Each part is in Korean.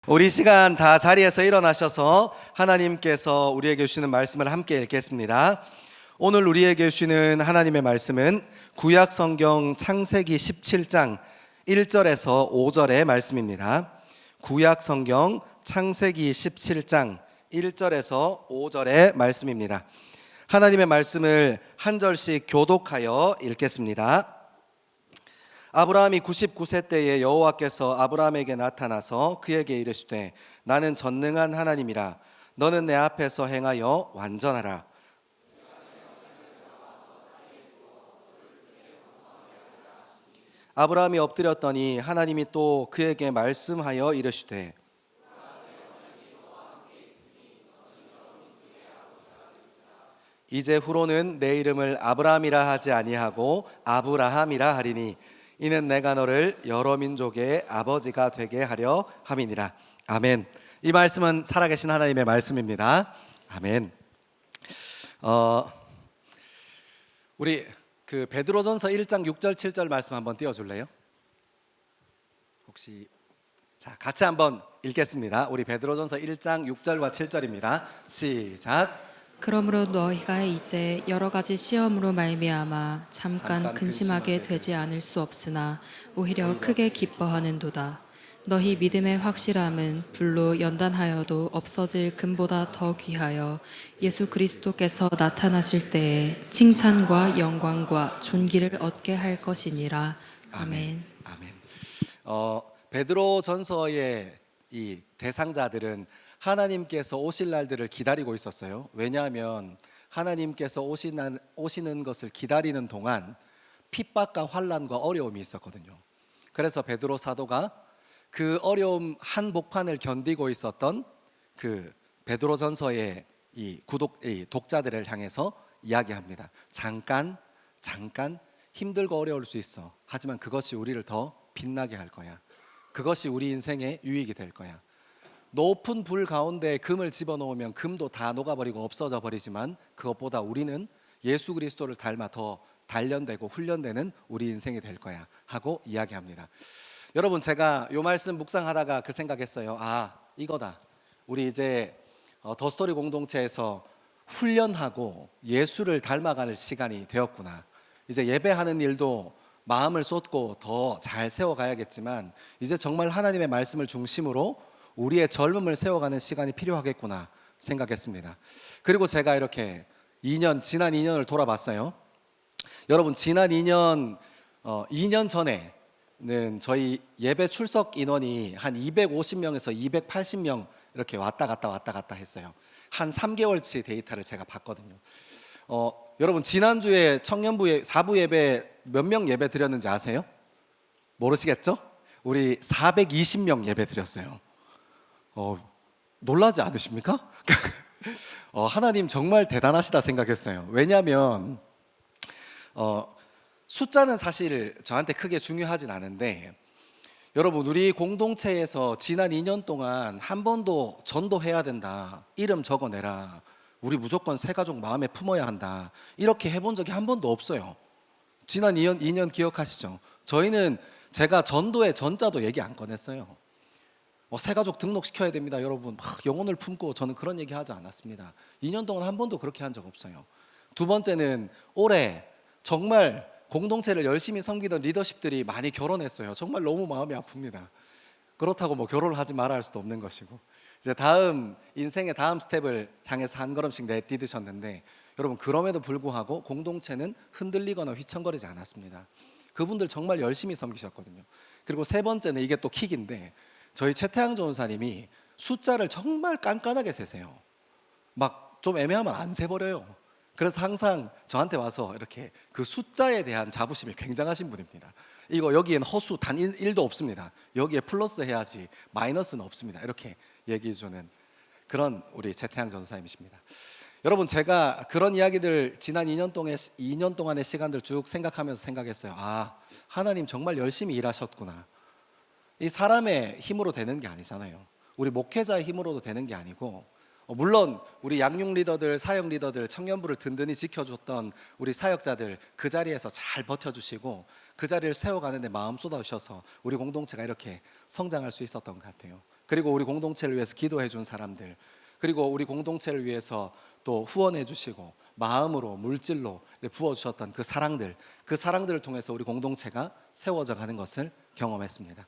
우리 시간 다 자리에서 일어나셔서 하나님께서 우리에게 주시는 말씀을 함께 읽겠습니다. 오늘 우리에게 주시는 하나님의 말씀은 구약 성경 창세기 17장 1절에서 5절의 말씀입니다. 구약 성경 창세기 17장 1절에서 5절의 말씀입니다. 하나님의 말씀을 한 절씩 교독하여 읽겠습니다. 아브라함이 99세 때에 여호와께서 아브라함에게 나타나서 그에게 이르시되 나는 전능한 하나님이라 너는 내 앞에서 행하여 완전하라. 아브라함이 엎드렸더니 하나님이 또 그에게 말씀하여 이르시되 이제 후로는 내 이름을 아브라함이라 하지 아니하고 아브라함이라 하리니 이는 내가 너를 여러 민족의 아버지가 되게 하려 함이니라. 아멘. 이 말씀은 살아계신 하나님의 말씀입니다. 아멘. 우리 그 베드로전서 1장 6절 7절 말씀 한번 띄워줄래요? 혹시 자 같이 한번 읽겠습니다. 우리 베드로전서 1장 6절과 7절입니다. 시작. 그러므로 너희가 이제 여러 가지 시험으로 말미암아 잠깐 근심하게 되지 않을 수 없으나 오히려 크게 기뻐하는도다. 너희 믿음의 확실함은 불로 연단하여도 없어질 금보다 더 귀하여 예수 그리스도께서 나타나실 때에 칭찬과 영광과 존귀를 얻게 할 것이니라. 아멘. 아멘. 베드로전서의 이 대상자들은 하나님께서 오실 날들을 기다리고 있었어요. 왜냐하면 하나님께서 오시는 것을 기다리는 동안 핍박과 환난과 어려움이 있었거든요. 그래서 베드로 사도가 그 어려움 한복판을 견디고 있었던 그 베드로전서의 이 독자들을 향해서 이야기합니다. 잠깐 힘들고 어려울 수 있어. 하지만 그것이 우리를 더 빛나게 할 거야. 그것이 우리 인생의 유익이 될 거야. 높은 불 가운데 금을 집어넣으면 금도 다 녹아버리고 없어져 버리지만 그것보다 우리는 예수 그리스도를 닮아 더 단련되고 훈련되는 우리 인생이 될 거야 하고 이야기합니다. 여러분, 제가 이 말씀 묵상하다가 그 생각했어요. 이거다. 우리 이제 더 스토리 공동체에서 훈련하고 예수를 닮아가는 시간이 되었구나. 이제 예배하는 일도 마음을 쏟고 더 잘 세워가야겠지만 이제 정말 하나님의 말씀을 중심으로 우리의 젊음을 세워가는 시간이 필요하겠구나 생각했습니다. 그리고 제가 이렇게 지난 2년을 돌아봤어요. 여러분, 지난 2년 전에는 저희 예배 출석 인원이 한 250명에서 280명 이렇게 왔다 갔다 했어요. 한 3개월치 데이터를 제가 봤거든요. 여러분, 지난주에 청년부 4부 예배 몇 명 예배 드렸는지 아세요? 모르시겠죠? 우리 420명 예배 드렸어요. 놀라지 않으십니까? 하나님 정말 대단하시다 생각했어요. 왜냐하면 숫자는 사실 저한테 크게 중요하진 않은데 여러분, 우리 공동체에서 지난 2년 동안 한 번도 전도해야 된다, 이름 적어내라, 우리 무조건 새가족 마음에 품어야 한다, 이렇게 해본 적이 한 번도 없어요. 지난 2년 기억하시죠? 저희는 제가 전도의 전자도 얘기 안 꺼냈어요. 새가족 등록시켜야 됩니다 여러분, 영혼을 품고 저는 그런 얘기 하지 않았습니다. 2년 동안 한 번도 그렇게 한 적 없어요. 두 번째는 올해 정말 공동체를 열심히 섬기던 리더십들이 많이 결혼했어요. 정말 너무 마음이 아픕니다. 그렇다고 뭐 결혼을 하지 말아 할 수도 없는 것이고, 이제 인생의 다음 스텝을 향해서 한 걸음씩 내디디셨는데 여러분, 그럼에도 불구하고 공동체는 흔들리거나 휘청거리지 않았습니다. 그분들 정말 열심히 섬기셨거든요. 그리고 세 번째는 이게 또 킥인데, 저희 최태양 전사님이 숫자를 정말 깐깐하게 세세요. 막 좀 애매하면 안 세버려요. 그래서 항상 저한테 와서 이렇게 그 숫자에 대한 자부심이 굉장하신 분입니다. 여기엔 허수 단 1도 없습니다. 여기에 플러스 해야지 마이너스는 없습니다. 이렇게 얘기해 주는 그런 우리 최태양 전사님이십니다. 여러분, 제가 그런 이야기들 지난 2년 동안의 시간들 쭉 생각하면서 생각했어요. 하나님 정말 열심히 일하셨구나. 이 사람의 힘으로 되는 게 아니잖아요. 우리 목회자의 힘으로도 되는 게 아니고, 물론 우리 양육 리더들, 사역 리더들, 청년부를 든든히 지켜줬던 우리 사역자들 그 자리에서 잘 버텨주시고 그 자리를 세워가는 데 마음 쏟아주셔서 우리 공동체가 이렇게 성장할 수 있었던 것 같아요. 그리고 우리 공동체를 위해서 기도해 준 사람들, 그리고 우리 공동체를 위해서 또 후원해 주시고 마음으로 물질로 부어주셨던 그 사랑들을 통해서 우리 공동체가 세워져 가는 것을 경험했습니다.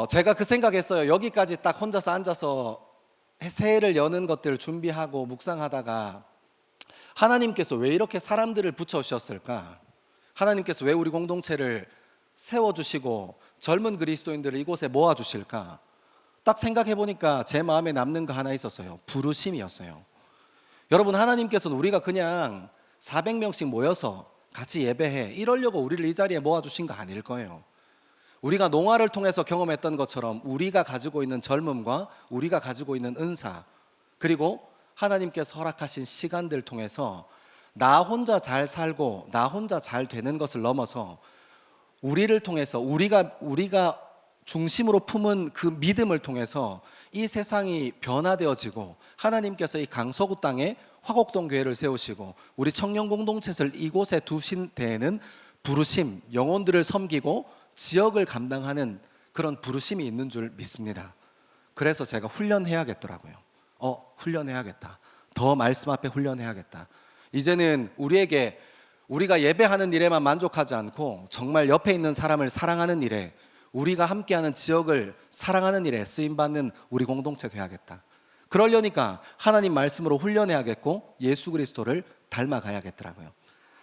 제가 그 생각했어요. 여기까지 딱 혼자서 앉아서 새해를 여는 것들을 준비하고 묵상하다가 하나님께서 왜 이렇게 사람들을 붙여주셨을까? 하나님께서 왜 우리 공동체를 세워주시고 젊은 그리스도인들을 이곳에 모아주실까? 딱 생각해 보니까 제 마음에 남는 거 하나 있었어요. 부르심이었어요. 여러분, 하나님께서는 우리가 그냥 400명씩 모여서 같이 예배해 이러려고 우리를 이 자리에 모아주신 거 아닐 거예요. 우리가 농화를 통해서 경험했던 것처럼 우리가 가지고 있는 젊음과 우리가 가지고 있는 은사, 그리고 하나님께서 허락하신 시간들 통해서 나 혼자 잘 살고 나 혼자 잘 되는 것을 넘어서 우리를 통해서 우리가 중심으로 품은 그 믿음을 통해서 이 세상이 변화되어지고 하나님께서 이 강서구 땅에 화곡동 교회를 세우시고 우리 청년 공동체를 이곳에 두신 데에는 부르심, 영혼들을 섬기고 지역을 감당하는 그런 부르심이 있는 줄 믿습니다. 그래서 제가 훈련해야겠더라고요. 훈련해야겠다. 더 말씀 앞에 훈련해야겠다. 이제는 우리가 예배하는 일에만 만족하지 않고 정말 옆에 있는 사람을 사랑하는 일에, 우리가 함께하는 지역을 사랑하는 일에 쓰임받는 우리 공동체 돼야겠다. 그러려니까 하나님 말씀으로 훈련해야겠고 예수 그리스도를 닮아가야겠더라고요.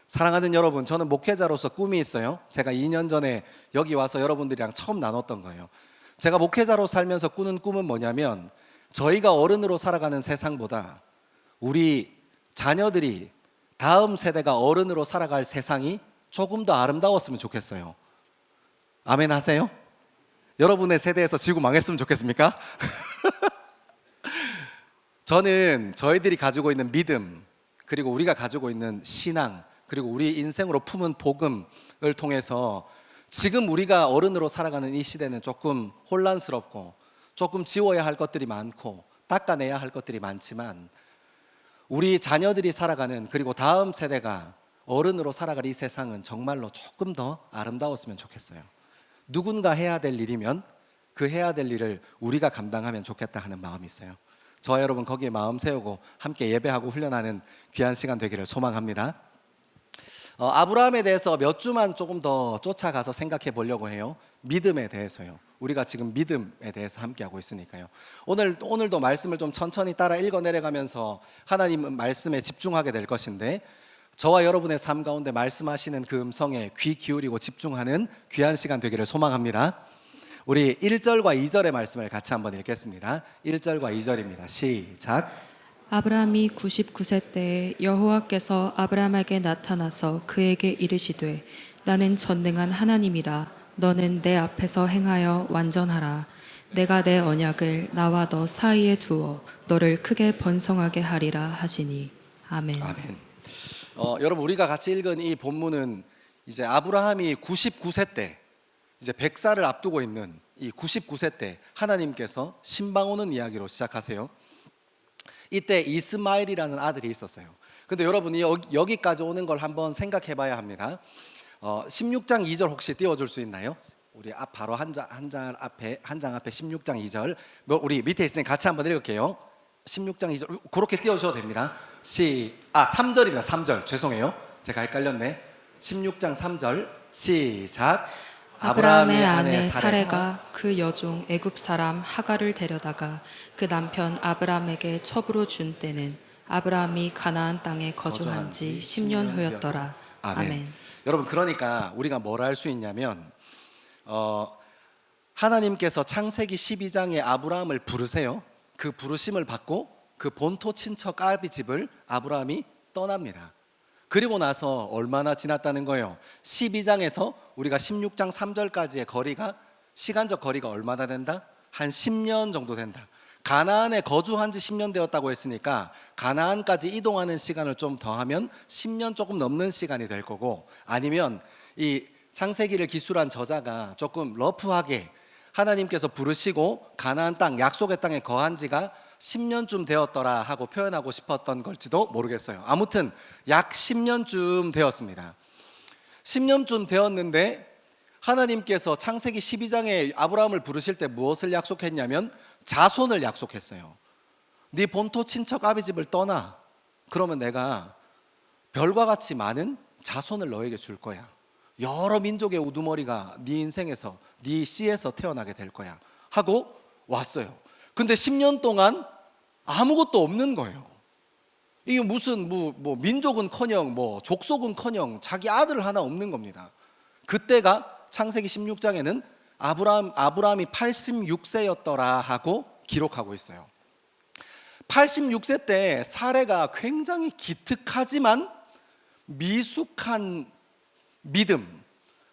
사랑하는 여러분, 저는 목회자로서 꿈이 있어요. 제가 2년 전에 여기 와서 여러분들이랑 처음 나눴던 거예요. 제가 목회자로 살면서 꾸는 꿈은 뭐냐면, 저희가 어른으로 살아가는 세상보다 우리 자녀들이, 다음 세대가 어른으로 살아갈 세상이 조금 더 아름다웠으면 좋겠어요. 아멘 하세요? 여러분의 세대에서 지구 망했으면 좋겠습니까? 저는 저희들이 가지고 있는 믿음, 그리고 우리가 가지고 있는 신앙, 그리고 우리 인생으로 품은 복음을 통해서 지금 우리가 어른으로 살아가는 이 시대는 조금 혼란스럽고 조금 지워야 할 것들이 많고 닦아내야 할 것들이 많지만, 우리 자녀들이 살아가는, 그리고 다음 세대가 어른으로 살아갈 이 세상은 정말로 조금 더 아름다웠으면 좋겠어요. 누군가 해야 될 일이면 그 해야 될 일을 우리가 감당하면 좋겠다 하는 마음이 있어요. 저와 여러분 거기에 마음 세우고 함께 예배하고 훈련하는 귀한 시간 되기를 소망합니다. 아브라함에 대해서 몇 주만 조금 더 쫓아가서 생각해 보려고 해요. 믿음에 대해서요. 우리가 지금 믿음에 대해서 함께하고 있으니까요. 오늘도 말씀을 좀 천천히 따라 읽어 내려가면서 하나님 말씀에 집중하게 될 것인데, 저와 여러분의 삶 가운데 말씀하시는 그 음성에 귀 기울이고 집중하는 귀한 시간 되기를 소망합니다. 우리 1절과 2절의 말씀을 같이 한번 읽겠습니다. 1절과 2절입니다. 시작. 아브라함이 99세 때에 여호와께서 아브라함에게 나타나서 그에게 이르시되, 나는 전능한 하나님이라. 너는 내 앞에서 행하여 완전하라. 내가 내 언약을 나와 너 사이에 두어 너를 크게 번성하게 하리라 하시니. 아멘. 아멘. 여러분, 우리가 같이 읽은 이 본문은 이제 아브라함이 99세 때, 이제 100살을 앞두고 있는 이 99세 때 하나님께서 신방 오는 이야기로 시작하세요. 이때 이스마엘이라는 아들이 있었어요. 근데 여러분이 여기까지 오는 걸 한번 생각해 봐야 합니다. 16장 2절 혹시 띄워줄 수 있나요? 우리 바로 한 장 앞에 16장 2절, 우리 밑에 있으니 같이 한번 읽을게요. 16장 2절 그렇게 띄워주셔도 됩니다. 3절입니다. 3절 죄송해요, 제가 헷갈렸네. 16장 3절 시작. 아브라함의 아내 사레가 그 여종 애굽 사람 하갈을 데려다가 그 남편 아브라함에게 첩으로 준 때는 아브라함이 가나안 땅에 거주한 지 10년 후였더라. 아멘. 여러분, 그러니까 우리가 뭘 알 수 있냐면, 하나님께서 창세기 12장에 아브라함을 부르세요. 그 부르심을 받고 그 본토 친척 아비 집을 아브라함이 떠납니다. 그리고 나서 얼마나 지났다는 거예요? 12장에서 우리가 16장 3절까지의 거리가, 시간적 거리가 얼마나 된다? 한 10년 정도 된다. 가나안에 거주한 지 10년 되었다고 했으니까 가나안까지 이동하는 시간을 좀 더하면 10년 조금 넘는 시간이 될 거고, 아니면 이 창세기를 기술한 저자가 조금 러프하게 하나님께서 부르시고 가나안 땅, 약속의 땅에 거한 지가 10년쯤 되었더라 하고 표현하고 싶었던 걸지도 모르겠어요. 아무튼 약 10년쯤 되었습니다. 10년쯤 되었는데 하나님께서 창세기 12장에 아브라함을 부르실 때 무엇을 약속했냐면 자손을 약속했어요. 네 본토 친척 아비 집을 떠나. 그러면 내가 별과 같이 많은 자손을 너에게 줄 거야. 여러 민족의 우두머리가 네 인생에서, 네 씨에서 태어나게 될 거야 하고 왔어요. 근데 10년 동안 아무것도 없는 거예요. 이게 무슨 민족은커녕 족속은커녕 자기 아들 하나 없는 겁니다. 그때가 창세기 16장에는 아브라함이 86세였더라 하고 기록하고 있어요. 86세 때 사레가 굉장히 기특하지만 미숙한 믿음,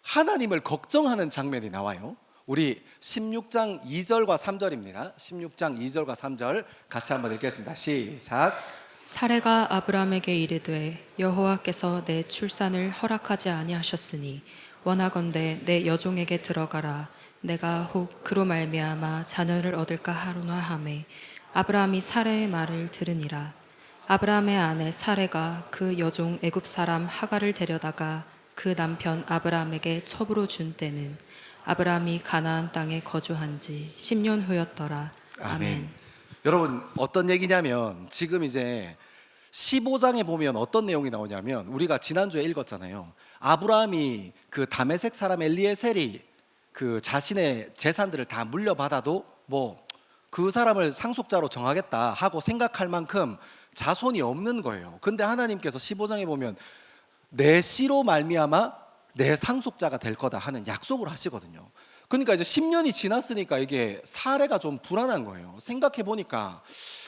하나님을 걱정하는 장면이 나와요. 우리 16장 2절과 3절입니다. 16장 2절과 3절 같이 한번 읽겠습니다. 시작. 사레가 아브라함에게 이르되 여호와께서 내 출산을 허락하지 아니하셨으니 원하건대 내 여종에게 들어가라. 내가 혹 그로 말미암아 자녀를 얻을까 하노라 하매 아브라함이 사레의 말을 들으니라. 아브라함의 아내 사레가 그 여종 애굽 사람 하갈을 데려다가 그 남편 아브라함에게 첩으로 준 때는 아브라함이 가나안 땅에 거주한 지 10년 후였더라. 아멘. 여러분 어떤 얘기냐면 지금 이제 15장에 보면 어떤 내용이 나오냐면 우리가 지난주에 읽었잖아요. 아브라함이 그 다메섹 사람 엘리에셀이 그 자신의 재산들을 다 물려받아도 그 사람을 상속자로 정하겠다 하고 생각할 만큼 자손이 없는 거예요. 근데 하나님께서 15장에 보면 내 씨로 말미암아 내 상속자가 될 거다 하는 약속을 하시거든요. 그러니까 이제 10년이 지났으니까 이게 사례가 좀 불안한 거예요. 생각해 보니까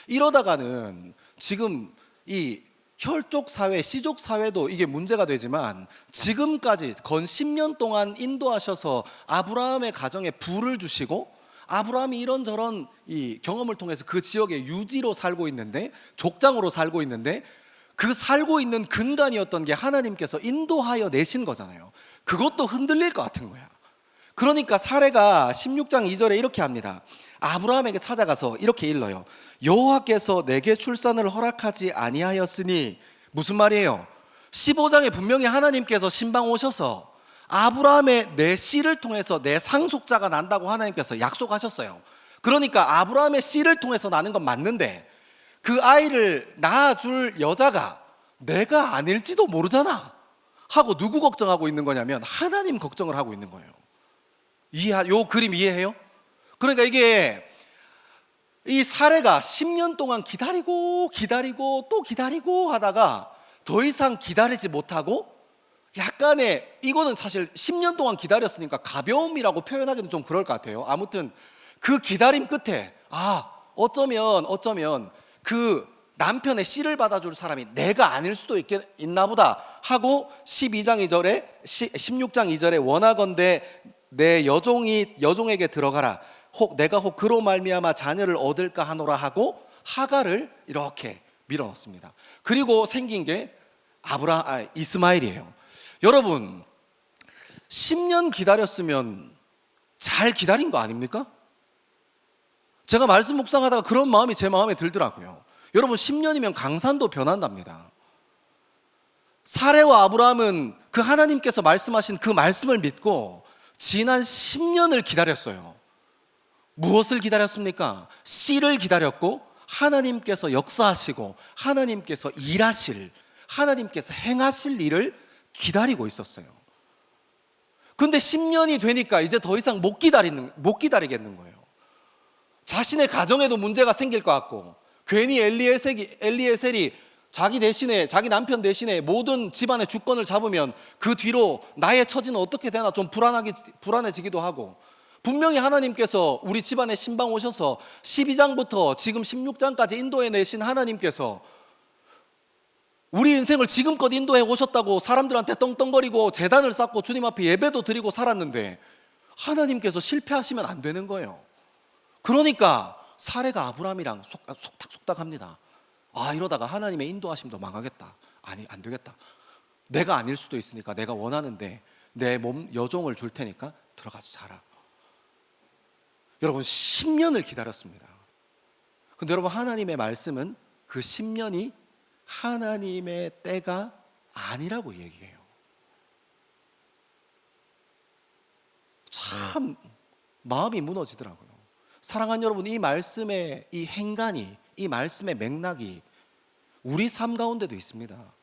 이러다가는 지금 이 혈족 사회, 씨족 사회도 이게 문제가 되지만 지금까지 건 10년 동안 인도하셔서 아브라함의 가정에 부를 주시고 아브라함이 이런저런 이 경험을 통해서 그 지역에 유지로 살고 있는데 족장으로 살고 있는데 그 살고 있는 근간이었던 게 하나님께서 인도하여 내신 거잖아요. 그것도 흔들릴 것 같은 거야. 그러니까 사례가 16장 2절에 이렇게 합니다. 아브라함에게 찾아가서 이렇게 일러요. 여호와께서 내게 출산을 허락하지 아니하였으니 무슨 말이에요? 15장에 분명히 하나님께서 신방 오셔서 아브라함의 내 씨를 통해서 내 상속자가 난다고 하나님께서 약속하셨어요. 그러니까 아브라함의 씨를 통해서 나는 건 맞는데 그 아이를 낳아줄 여자가 내가 아닐지도 모르잖아 하고 누구 걱정하고 있는 거냐면 하나님 걱정을 하고 있는 거예요. 요 그림 이해해요? 그러니까 이게 이 사례가 10년 동안 기다리고 또 기다리고 하다가 더 이상 기다리지 못하고 약간의 이거는 사실 10년 동안 기다렸으니까 가벼움이라고 표현하기는 좀 그럴 것 같아요. 아무튼 그 기다림 끝에 어쩌면 그 남편의 씨를 받아줄 사람이 내가 아닐 수도 있나 보다 하고 16장 2절에 원하건대 내 여종에게 들어가라. 내가 혹 그로 말미암아 자녀를 얻을까 하노라 하고 하갈을 이렇게 밀어넣습니다. 그리고 생긴 게 이스마엘이에요. 여러분 10년 기다렸으면 잘 기다린 거 아닙니까? 제가 말씀 묵상하다가 그런 마음이 제 마음에 들더라고요. 여러분 10년이면 강산도 변한답니다. 사레와 아브라함은 그 하나님께서 말씀하신 그 말씀을 믿고 지난 10년을 기다렸어요. 무엇을 기다렸습니까? 씨를 기다렸고 하나님께서 역사하시고 하나님께서 일하실, 하나님께서 행하실 일을 기다리고 있었어요. 근데 10년이 되니까 이제 더 이상 못 기다리겠는 거예요. 자신의 가정에도 문제가 생길 것 같고 괜히 엘리에셀이 자기 남편 대신에 모든 집안의 주권을 잡으면 그 뒤로 나의 처지는 어떻게 되나 좀 불안해지기도 하고 분명히 하나님께서 우리 집안에 신방 오셔서 12장부터 지금 16장까지 인도해 내신 하나님께서 우리 인생을 지금껏 인도해 오셨다고 사람들한테 떵떵거리고 제단을 쌓고 주님 앞에 예배도 드리고 살았는데 하나님께서 실패하시면 안 되는 거예요. 그러니까 사례가 아브라함이랑 속닥속닥합니다. 이러다가 하나님의 인도하심도 망하겠다. 아니 안 되겠다. 내가 아닐 수도 있으니까 내가 원하는데 내 몸 여종을 줄 테니까 들어가서 자라. 여러분 10년을 기다렸습니다. 근데 여러분 하나님의 말씀은 그 10년이 하나님의 때가 아니라고 얘기해요. 참 마음이 무너지더라고요. 사랑하는 여러분, 이 말씀의 이 행간이, 이 말씀의 맥락이 우리 삶 가운데도 있습니다.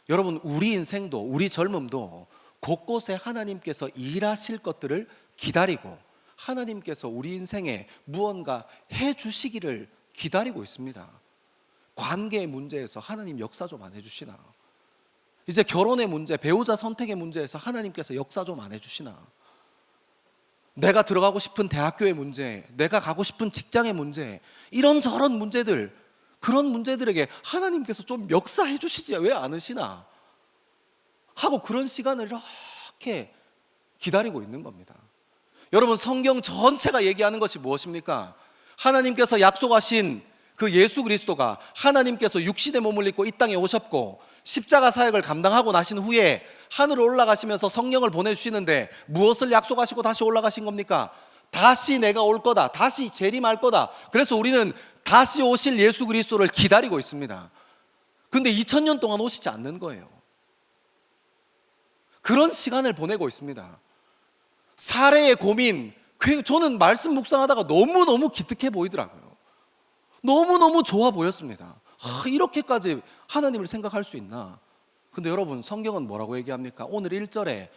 여러분, 우리 인생도, 우리 젊음도 곳곳에 하나님께서 일하실 것들을 기다리고 하나님께서 우리 인생에 무언가 해주시기를 기다리고 있습니다. 관계의 문제에서 하나님 역사 좀 안 해주시나? 이제 결혼의 문제, 배우자 선택의 문제에서 하나님께서 역사 좀 안 해주시나? 내가 들어가고 싶은 대학교의 문제, 내가 가고 싶은 직장의 문제, 이런저런 문제들, 그런 문제들에게 하나님께서 좀 역사해 주시지 왜 않으시나 하고 그런 시간을 이렇게 기다리고 있는 겁니다. 여러분, 성경 전체가 얘기하는 것이 무엇입니까? 하나님께서 약속하신 그 예수 그리스도가 하나님께서 육신의 몸을 입고 이 땅에 오셨고 십자가 사역을 감당하고 나신 후에 하늘을 올라가시면서 성령을 보내주시는데 무엇을 약속하시고 다시 올라가신 겁니까? 다시 내가 올 거다, 다시 재림할 거다. 그래서 우리는 다시 오실 예수 그리스도를 기다리고 있습니다. 근데 2000년 동안 오시지 않는 거예요. 그런 시간을 보내고 있습니다. 사례의 고민, 저는 말씀 묵상하다가 너무너무 기특해 보이더라고요. 너무너무 좋아 보였습니다. 이렇게까지 하나님을 생각할 수 있나? 근데 여러분, 성경은 뭐라고 얘기합니까? 오늘 1절에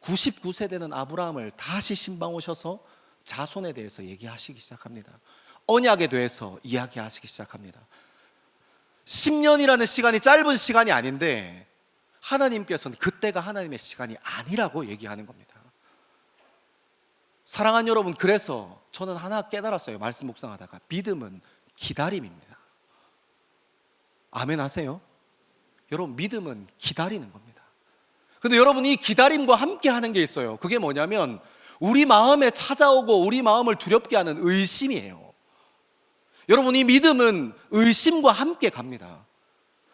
99세 되는 아브라함을 다시 신방 오셔서 자손에 대해서 얘기하시기 시작합니다. 언약에 대해서 이야기하시기 시작합니다. 10년이라는 시간이 짧은 시간이 아닌데 하나님께서는 그때가 하나님의 시간이 아니라고 얘기하는 겁니다. 사랑하는 여러분, 그래서 저는 하나 깨달았어요. 말씀 묵상하다가 믿음은 기다림입니다. 아멘 하세요? 여러분, 믿음은 기다리는 겁니다. 근데 여러분, 이 기다림과 함께 하는 게 있어요. 그게 뭐냐면 우리 마음에 찾아오고 우리 마음을 두렵게 하는 의심이에요. 여러분, 이 믿음은 의심과 함께 갑니다.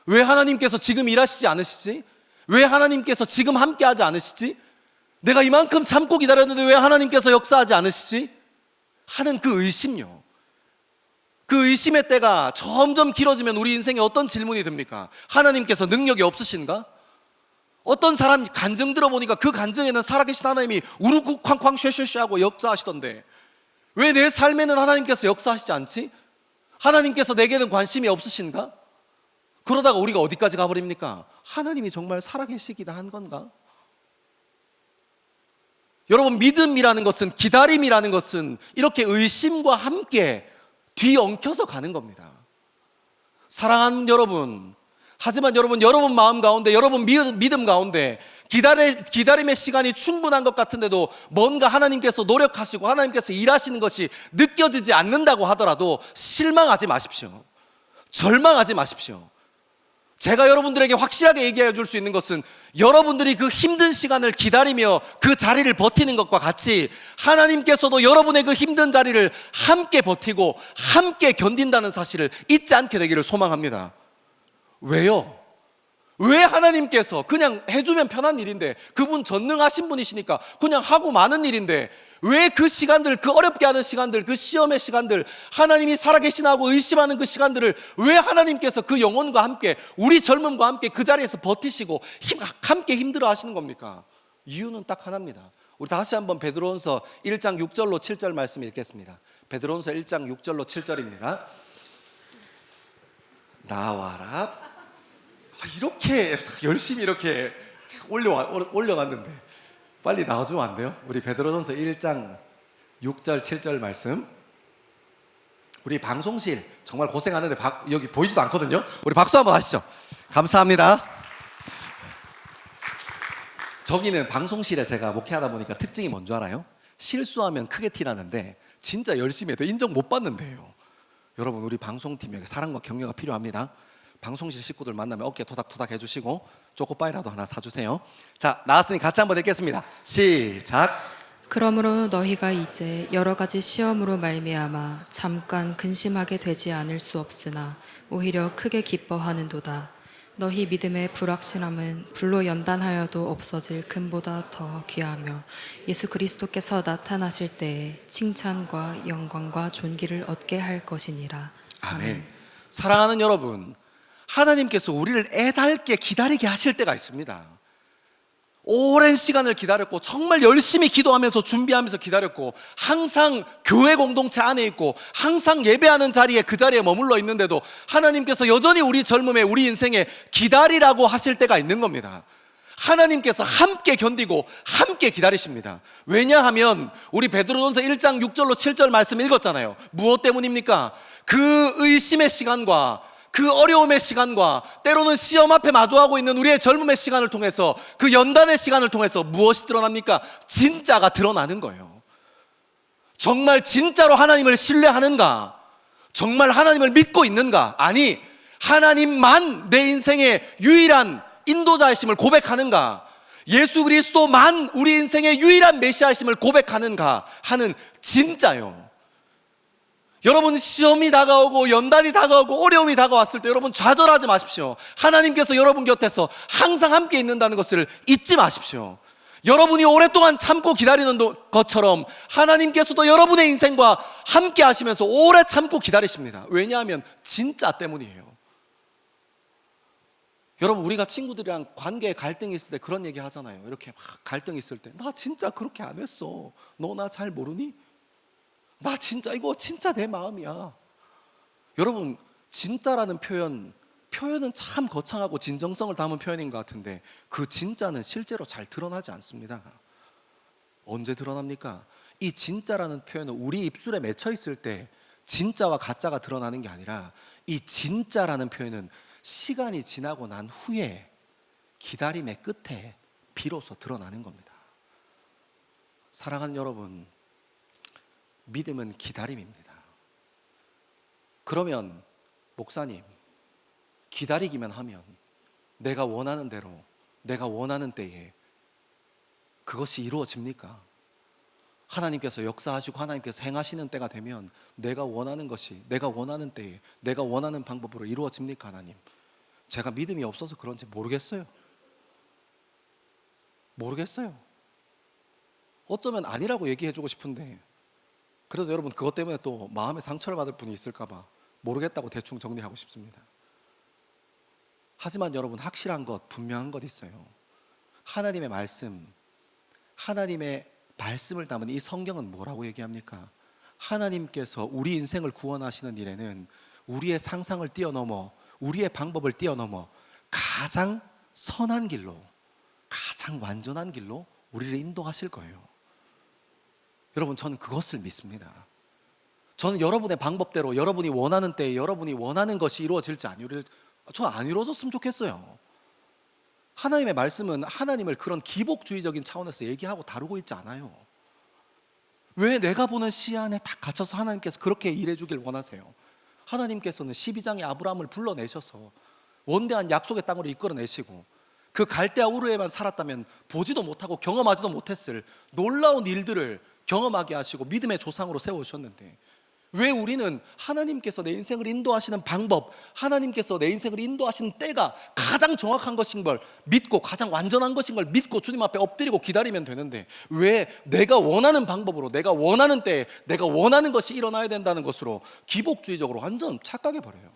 왜 하나님께서 지금 일하시지 않으시지? 왜 하나님께서 지금 함께 하지 않으시지? 내가 이만큼 참고 기다렸는데 왜 하나님께서 역사하지 않으시지? 하는 그 의심요. 그 의심의 때가 점점 길어지면 우리 인생에 어떤 질문이 듭니까? 하나님께서 능력이 없으신가? 어떤 사람 간증 들어보니까 그 간증에는 살아계신 하나님이 우르쿠 쾅쾅 쉐쉐쉐 하고 역사하시던데 왜 내 삶에는 하나님께서 역사하시지 않지? 하나님께서 내게는 관심이 없으신가? 그러다가 우리가 어디까지 가버립니까? 하나님이 정말 살아계시기나 한 건가? 여러분, 믿음이라는 것은, 기다림이라는 것은 이렇게 의심과 함께 뒤엉켜서 가는 겁니다. 사랑하는 여러분, 하지만 여러분 마음 가운데, 여러분 믿음 가운데 기다림의 시간이 충분한 것 같은데도 뭔가 하나님께서 노력하시고 하나님께서 일하시는 것이 느껴지지 않는다고 하더라도 실망하지 마십시오. 절망하지 마십시오. 제가 여러분들에게 확실하게 얘기해 줄 수 있는 것은 여러분들이 그 힘든 시간을 기다리며 그 자리를 버티는 것과 같이 하나님께서도 여러분의 그 힘든 자리를 함께 버티고 함께 견딘다는 사실을 잊지 않게 되기를 소망합니다. 왜요? 왜 하나님께서 그냥 해주면 편한 일인데, 그분 전능하신 분이시니까 그냥 하고 마는 일인데 왜 그 시간들, 그 어렵게 하는 시간들, 그 시험의 시간들, 하나님이 살아계시나 하고 의심하는 그 시간들을 왜 하나님께서 그 영혼과 함께, 우리 젊음과 함께 그 자리에서 버티시고 함께 힘들어 하시는 겁니까? 이유는 딱 하나입니다. 우리 다시 한번 베드로전서 1장 6절로 7절 말씀 읽겠습니다. 베드로전서 1장 6절로 7절입니다. 나와라. 이렇게 열심히 이렇게 올려놨는데 빨리 나와주면 안 돼요? 우리 베드로전서 1장 6절 7절 말씀. 우리 방송실 정말 고생하는데 여기 보이지도 않거든요. 우리 박수 한번 하시죠. 감사합니다. 저기는 방송실에 제가 목회하다 보니까 특징이 뭔 줄 알아요? 실수하면 크게 티나는데 진짜 열심히 해도 인정 못 받는데요. 여러분, 우리 방송팀에게 사랑과 격려가 필요합니다. 방송실 식구들 만나면 어깨 토닥토닥 해주시고 초코바이라도 하나 사주세요. 자, 나왔으니 같이 한번 읽겠습니다. 시작. 그러므로 너희가 이제 여러 가지 시험으로 말미암아 잠깐 근심하게 되지 않을 수 없으나 오히려 크게 기뻐하는도다. 너희 믿음의 불확실함은 불로 연단하여도 없어질 금보다 더 귀하며 예수 그리스도께서 나타나실 때에 칭찬과 영광과 존귀를 얻게 할 것이니라. 아멘. 사랑하는 여러분, 하나님께서 우리를 애달게 기다리게 하실 때가 있습니다. 오랜 시간을 기다렸고 정말 열심히 기도하면서 준비하면서 기다렸고 항상 교회 공동체 안에 있고 항상 예배하는 자리에 그 자리에 머물러 있는데도 하나님께서 여전히 우리 젊음에 우리 인생에 기다리라고 하실 때가 있는 겁니다. 하나님께서 함께 견디고 함께 기다리십니다. 왜냐하면 우리 베드로전서 1장 6절로 7절 말씀 읽었잖아요. 무엇 때문입니까? 그 의심의 시간과 그 어려움의 시간과 때로는 시험 앞에 마주하고 있는 우리의 젊음의 시간을 통해서 그 연단의 시간을 통해서 무엇이 드러납니까? 진짜가 드러나는 거예요. 정말 진짜로 하나님을 신뢰하는가? 정말 하나님을 믿고 있는가? 아니, 하나님만 내 인생의 유일한 인도자이심을 고백하는가? 예수 그리스도만 우리 인생의 유일한 메시아이심을 고백하는가 하는 진짜요. 여러분, 시험이 다가오고 연단이 다가오고 어려움이 다가왔을 때 여러분 좌절하지 마십시오. 하나님께서 여러분 곁에서 항상 함께 있는다는 것을 잊지 마십시오. 여러분이 오랫동안 참고 기다리는 것처럼 하나님께서도 여러분의 인생과 함께 하시면서 오래 참고 기다리십니다. 왜냐하면 진짜 때문이에요. 여러분, 우리가 친구들이랑 관계에 갈등이 있을 때 그런 얘기 하잖아요. 이렇게 막 갈등이 있을 때, 나 진짜 그렇게 안 했어. 너 나 잘 모르니? 나 진짜 이거 진짜 내 마음이야. 여러분, 진짜라는 표현은 참 거창하고 진정성을 담은 표현인 것 같은데 그 진짜는 실제로 잘 드러나지 않습니다. 언제 드러납니까? 이 진짜라는 표현은 우리 입술에 맺혀 있을 때 진짜와 가짜가 드러나는 게 아니라 이 진짜라는 표현은 시간이 지나고 난 후에 기다림의 끝에 비로소 드러나는 겁니다. 사랑하는 여러분, 믿음은 기다림입니다. 그러면 목사님, 기다리기만 하면 내가 원하는 대로 내가 원하는 때에 그것이 이루어집니까? 하나님께서 역사하시고 하나님께서 행하시는 때가 되면 내가 원하는 것이 내가 원하는 때에 내가 원하는 방법으로 이루어집니까? 하나님, 제가 믿음이 없어서 그런지 모르겠어요. 어쩌면 아니라고 얘기해주고 싶은데 그래도 여러분, 그것 때문에 또 마음에 상처를 받을 분이 있을까 봐 모르겠다고 대충 정리하고 싶습니다. 하지만 여러분, 확실한 것, 분명한 것 있어요. 하나님의 말씀을 담은 이 성경은 뭐라고 얘기합니까? 하나님께서 우리 인생을 구원하시는 일에는 우리의 상상을 뛰어넘어, 우리의 방법을 뛰어넘어 가장 선한 길로, 가장 완전한 길로 우리를 인도하실 거예요. 여러분, 저는 그것을 믿습니다. 저는 여러분의 방법대로 여러분이 원하는 때에 여러분이 원하는 것이 이루어질지 안 이루어졌으면 좋겠어요. 하나님의 말씀은 하나님을 그런 기복주의적인 차원에서 얘기하고 다루고 있지 않아요. 왜 내가 보는 시야 안에 딱 갇혀서 하나님께서 그렇게 일해주길 원하세요? 하나님께서는 12장에 아브라함을 불러내셔서 원대한 약속의 땅으로 이끌어내시고 그 갈대아 우르에만 살았다면 보지도 못하고 경험하지도 못했을 놀라운 일들을 경험하게 하시고 믿음의 조상으로 세워주셨는데 왜 우리는 하나님께서 내 인생을 인도하시는 방법, 하나님께서 내 인생을 인도하시는 때가 가장 정확한 것인 걸 믿고 가장 완전한 것인 걸 믿고 주님 앞에 엎드리고 기다리면 되는데 왜 내가 원하는 방법으로 내가 원하는 때에 내가 원하는 것이 일어나야 된다는 것으로 기복주의적으로 완전 착각해 버려요.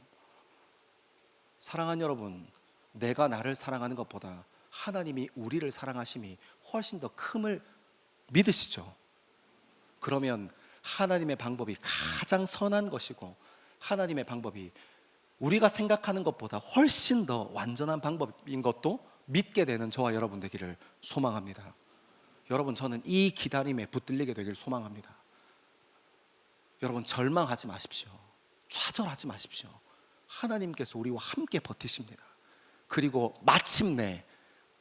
사랑하는 여러분, 내가 나를 사랑하는 것보다 하나님이 우리를 사랑하심이 훨씬 더 큼을 믿으시죠? 그러면 하나님의 방법이 가장 선한 것이고 하나님의 방법이 우리가 생각하는 것보다 훨씬 더 완전한 방법인 것도 믿게 되는 저와 여러분 되기를 소망합니다. 여러분, 저는 이 기다림에 붙들리게 되기를 소망합니다. 여러분, 절망하지 마십시오. 좌절하지 마십시오. 하나님께서 우리와 함께 버티십니다. 그리고 마침내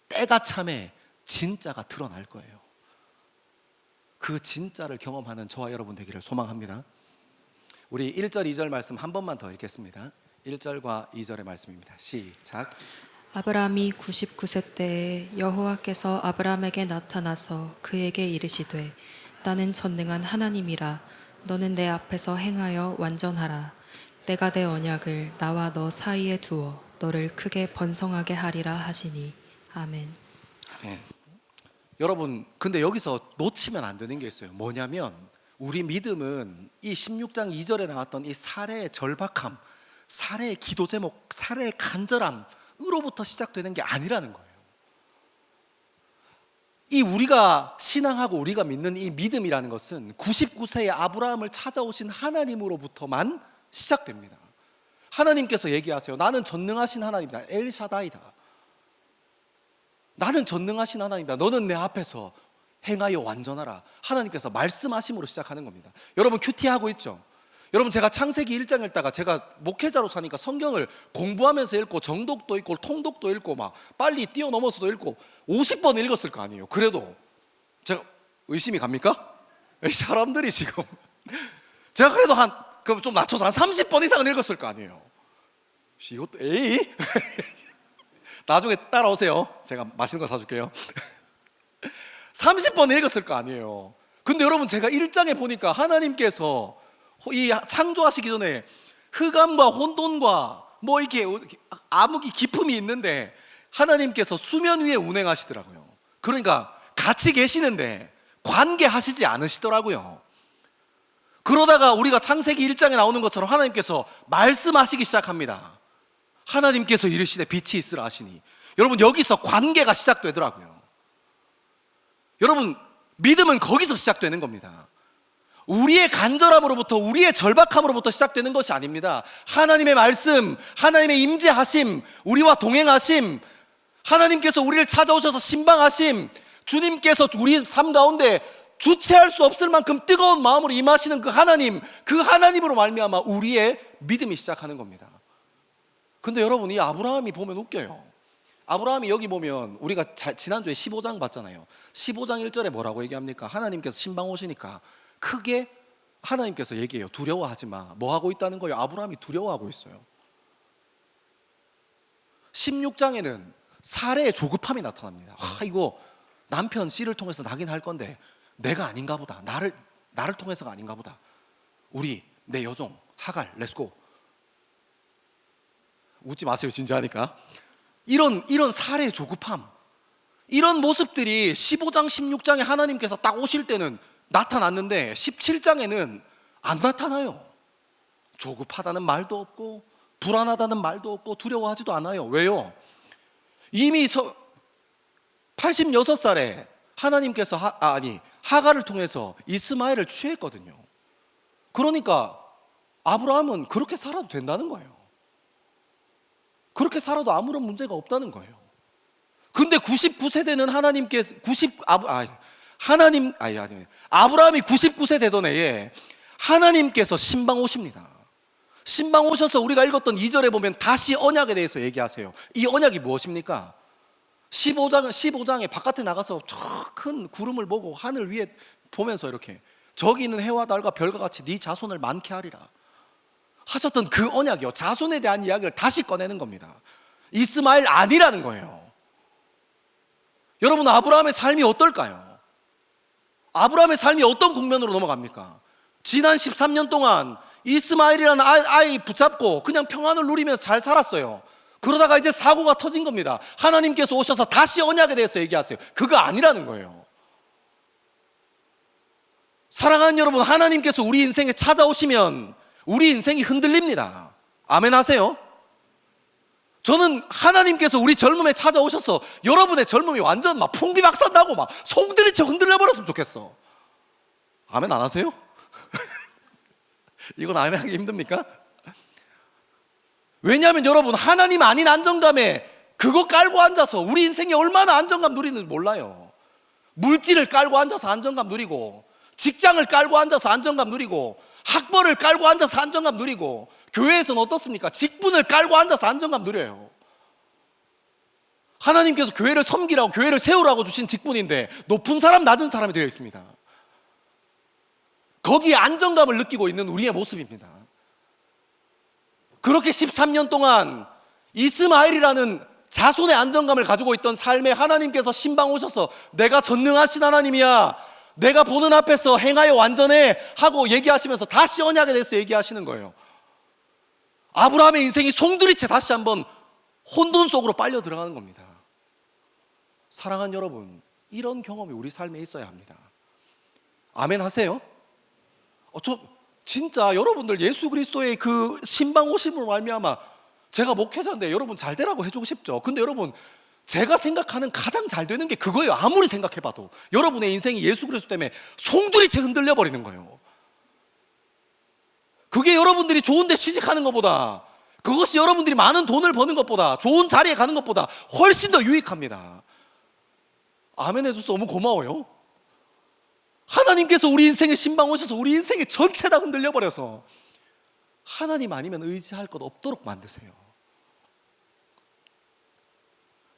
때가 참에 진짜가 드러날 거예요. 그 진짜를 경험하는 저와 여러분 되기를 소망합니다. 우리 1절 2절 말씀 한 번만 더 읽겠습니다. 1절과 2절의 말씀입니다. 시작. 아브라함이 99세 때에 여호와께서 아브라함에게 나타나서 그에게 이르시되 나는 전능한 하나님이라 너는 내 앞에서 행하여 완전하라. 내가 내 언약을 나와 너 사이에 두어 너를 크게 번성하게 하리라 하시니. 아멘. 아멘. 여러분, 근데 여기서 놓치면 안 되는 게 있어요. 뭐냐면 우리 믿음은 이 16장 2절에 나왔던 이 사례의 절박함, 사례의 기도 제목, 사례의 간절함으로부터 시작되는 게 아니라는 거예요. 이 우리가 신앙하고 우리가 믿는 이 믿음이라는 것은 99세의 아브라함을 찾아오신 하나님으로부터만 시작됩니다. 하나님께서 얘기하세요. 나는 전능하신 하나님이다. 엘샤다이다. 나는 전능하신 하나님이다. 너는 내 앞에서 행하여 완전하라. 하나님께서 말씀하심으로 시작하는 겁니다. 여러분 큐티하고 있죠? 여러분 제가 창세기 1장 읽다가 제가 목회자로 사니까 성경을 공부하면서 읽고 정독도 읽고 통독도 읽고 막 빨리 뛰어넘어서도 읽고 50번 읽었을 거 아니에요. 그래도 제가 의심이 갑니까? 사람들이 지금 제가 그래도 그럼 좀 낮춰서 한 30번 이상은 읽었을 거 아니에요. 이것도 에이 나중에 따라오세요. 제가 맛있는 거 사줄게요. 30번 읽었을 거 아니에요. 근데 여러분 제가 1장에 보니까 하나님께서 이 창조하시기 전에 흑암과 혼돈과 뭐 이렇게 암흑이 기품이 있는데 하나님께서 수면 위에 운행하시더라고요. 그러니까 같이 계시는데 관계하시지 않으시더라고요. 그러다가 우리가 창세기 1장에 나오는 것처럼 하나님께서 말씀하시기 시작합니다. 하나님께서 이르시되 빛이 있으라 하시니, 여러분 여기서 관계가 시작되더라고요. 여러분 믿음은 거기서 시작되는 겁니다. 우리의 간절함으로부터, 우리의 절박함으로부터 시작되는 것이 아닙니다. 하나님의 말씀, 하나님의 임재하심, 우리와 동행하심, 하나님께서 우리를 찾아오셔서 신방하심, 주님께서 우리 삶 가운데 주체할 수 없을 만큼 뜨거운 마음으로 임하시는 그 하나님, 그 하나님으로 말미암아 우리의 믿음이 시작하는 겁니다. 근데 여러분 이 아브라함이 보면 웃겨요. 아브라함이 여기 보면 우리가 지난주에 15장 봤잖아요. 15장 1절에 뭐라고 얘기합니까? 하나님께서 신방 오시니까 크게 하나님께서 얘기해요. 두려워하지 마. 뭐 하고 있다는 거예요? 아브라함이 두려워하고 있어요. 16장에는 사례의 조급함이 나타납니다. 이거 남편 씨를 통해서 나긴 할 건데 내가 아닌가 보다. 나를 통해서가 아닌가 보다. 내 여종 하갈 렛츠고. 웃지 마세요. 진지하니까. 이런 사례의 조급함, 이런 모습들이 15장 16장에 하나님께서 딱 오실 때는 나타났는데 17장에는 안 나타나요. 조급하다는 말도 없고 불안하다는 말도 없고 두려워하지도 않아요. 왜요? 이미 86살에 하나님께서 하갈을 통해서 이스마엘을 취했거든요. 그러니까 아브라함은 그렇게 살아도 된다는 거예요. 그렇게 살아도 아무런 문제가 없다는 거예요. 근데 99세 되는 하나님께서 아브라함이 99세 되던 해에 하나님께서 신방 오십니다. 신방 오셔서 우리가 읽었던 2절에 보면 다시 언약에 대해서 얘기하세요. 이 언약이 무엇입니까? 15장에 바깥에 나가서 저 큰 구름을 보고 하늘 위에 보면서 이렇게 저기 있는 해와 달과 별과 같이 네 자손을 많게 하리라 하셨던 그 언약이요. 자손에 대한 이야기를 다시 꺼내는 겁니다. 이스마엘 아니라는 거예요. 여러분 아브라함의 삶이 어떨까요? 아브라함의 삶이 어떤 국면으로 넘어갑니까? 지난 13년 동안 이스마엘이라는 아이 붙잡고 그냥 평안을 누리면서 잘 살았어요. 그러다가 이제 사고가 터진 겁니다. 하나님께서 오셔서 다시 언약에 대해서 얘기하세요. 그거 아니라는 거예요. 사랑하는 여러분, 하나님께서 우리 인생에 찾아오시면 우리 인생이 흔들립니다. 아멘 하세요? 저는 하나님께서 우리 젊음에 찾아오셔서 여러분의 젊음이 완전 막 풍비박산 나고 막 송두리째 흔들려 버렸으면 좋겠어. 아멘 안 하세요? 이건 아멘 하기 힘듭니까? 왜냐하면 여러분 하나님 아닌 안정감에 그거 깔고 앉아서 우리 인생이 얼마나 안정감 누리는지 몰라요. 물질을 깔고 앉아서 안정감 누리고, 직장을 깔고 앉아서 안정감 누리고, 학벌을 깔고 앉아서 안정감 누리고, 교회에서는 어떻습니까? 직분을 깔고 앉아서 안정감 누려요. 하나님께서 교회를 섬기라고, 교회를 세우라고 주신 직분인데 높은 사람 낮은 사람이 되어 있습니다. 거기에 안정감을 느끼고 있는 우리의 모습입니다. 그렇게 13년 동안 이스마엘이라는 자손의 안정감을 가지고 있던 삶에 하나님께서 신방 오셔서 내가 전능하신 하나님이야, 내가 보는 앞에서 행하여 완전해 하고 얘기하시면서 다시 언약에 대해서 얘기하시는 거예요. 아브라함의 인생이 송두리째 다시 한번 혼돈 속으로 빨려 들어가는 겁니다. 사랑하는 여러분, 이런 경험이 우리 삶에 있어야 합니다. 아멘 하세요? 진짜 여러분들 예수 그리스도의 그 신방 오심으로 말미암아 제가 목회자인데 여러분 잘 되라고 해주고 싶죠. 근데 여러분 제가 생각하는 가장 잘 되는 게 그거예요. 아무리 생각해봐도 여러분의 인생이 예수 그리스도 때문에 송두리째 흔들려 버리는 거예요. 그게 여러분들이 좋은 데 취직하는 것보다, 그것이 여러분들이 많은 돈을 버는 것보다, 좋은 자리에 가는 것보다 훨씬 더 유익합니다. 아멘 해줘서 너무 고마워요. 하나님께서 우리 인생에 신방 오셔서 우리 인생의 전체 다 흔들려 버려서 하나님 아니면 의지할 것 없도록 만드세요.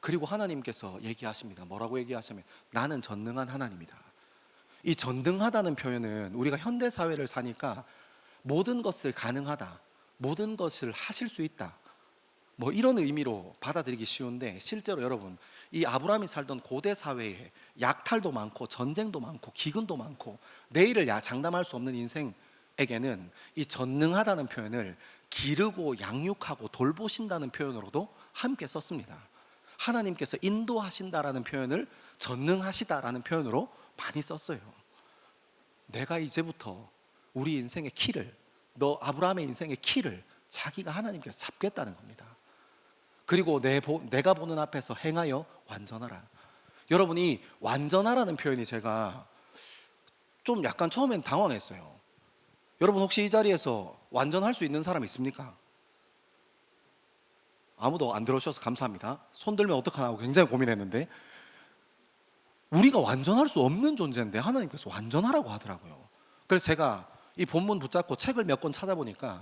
그리고 하나님께서 얘기하십니다. 뭐라고 얘기하시면 나는 전능한 하나님이다. 이 전능하다는 표현은 우리가 현대 사회를 사니까 모든 것을 가능하다, 모든 것을 하실 수 있다, 뭐 이런 의미로 받아들이기 쉬운데, 실제로 여러분 이 아브라함이 살던 고대 사회에 약탈도 많고 전쟁도 많고 기근도 많고 내일을 장담할 수 없는 인생에게는 이 전능하다는 표현을 기르고 양육하고 돌보신다는 표현으로도 함께 썼습니다. 하나님께서 인도하신다라는 표현을 전능하시다라는 표현으로 많이 썼어요. 내가 이제부터 우리 인생의 키를, 너 아브라함의 인생의 키를 자기가 하나님께서 잡겠다는 겁니다. 그리고 내가 보는 앞에서 행하여 완전하라. 여러분이 완전하라는 표현이 제가 좀 약간 처음엔 당황했어요. 여러분 혹시 이 자리에서 완전할 수 있는 사람 있습니까? 아무도 안 들어주셔서 감사합니다. 손 들면 어떡하나 하고 굉장히 고민했는데, 우리가 완전할 수 없는 존재인데 하나님께서 완전하라고 하더라고요. 그래서 제가 이 본문 붙잡고 책을 몇 권 찾아보니까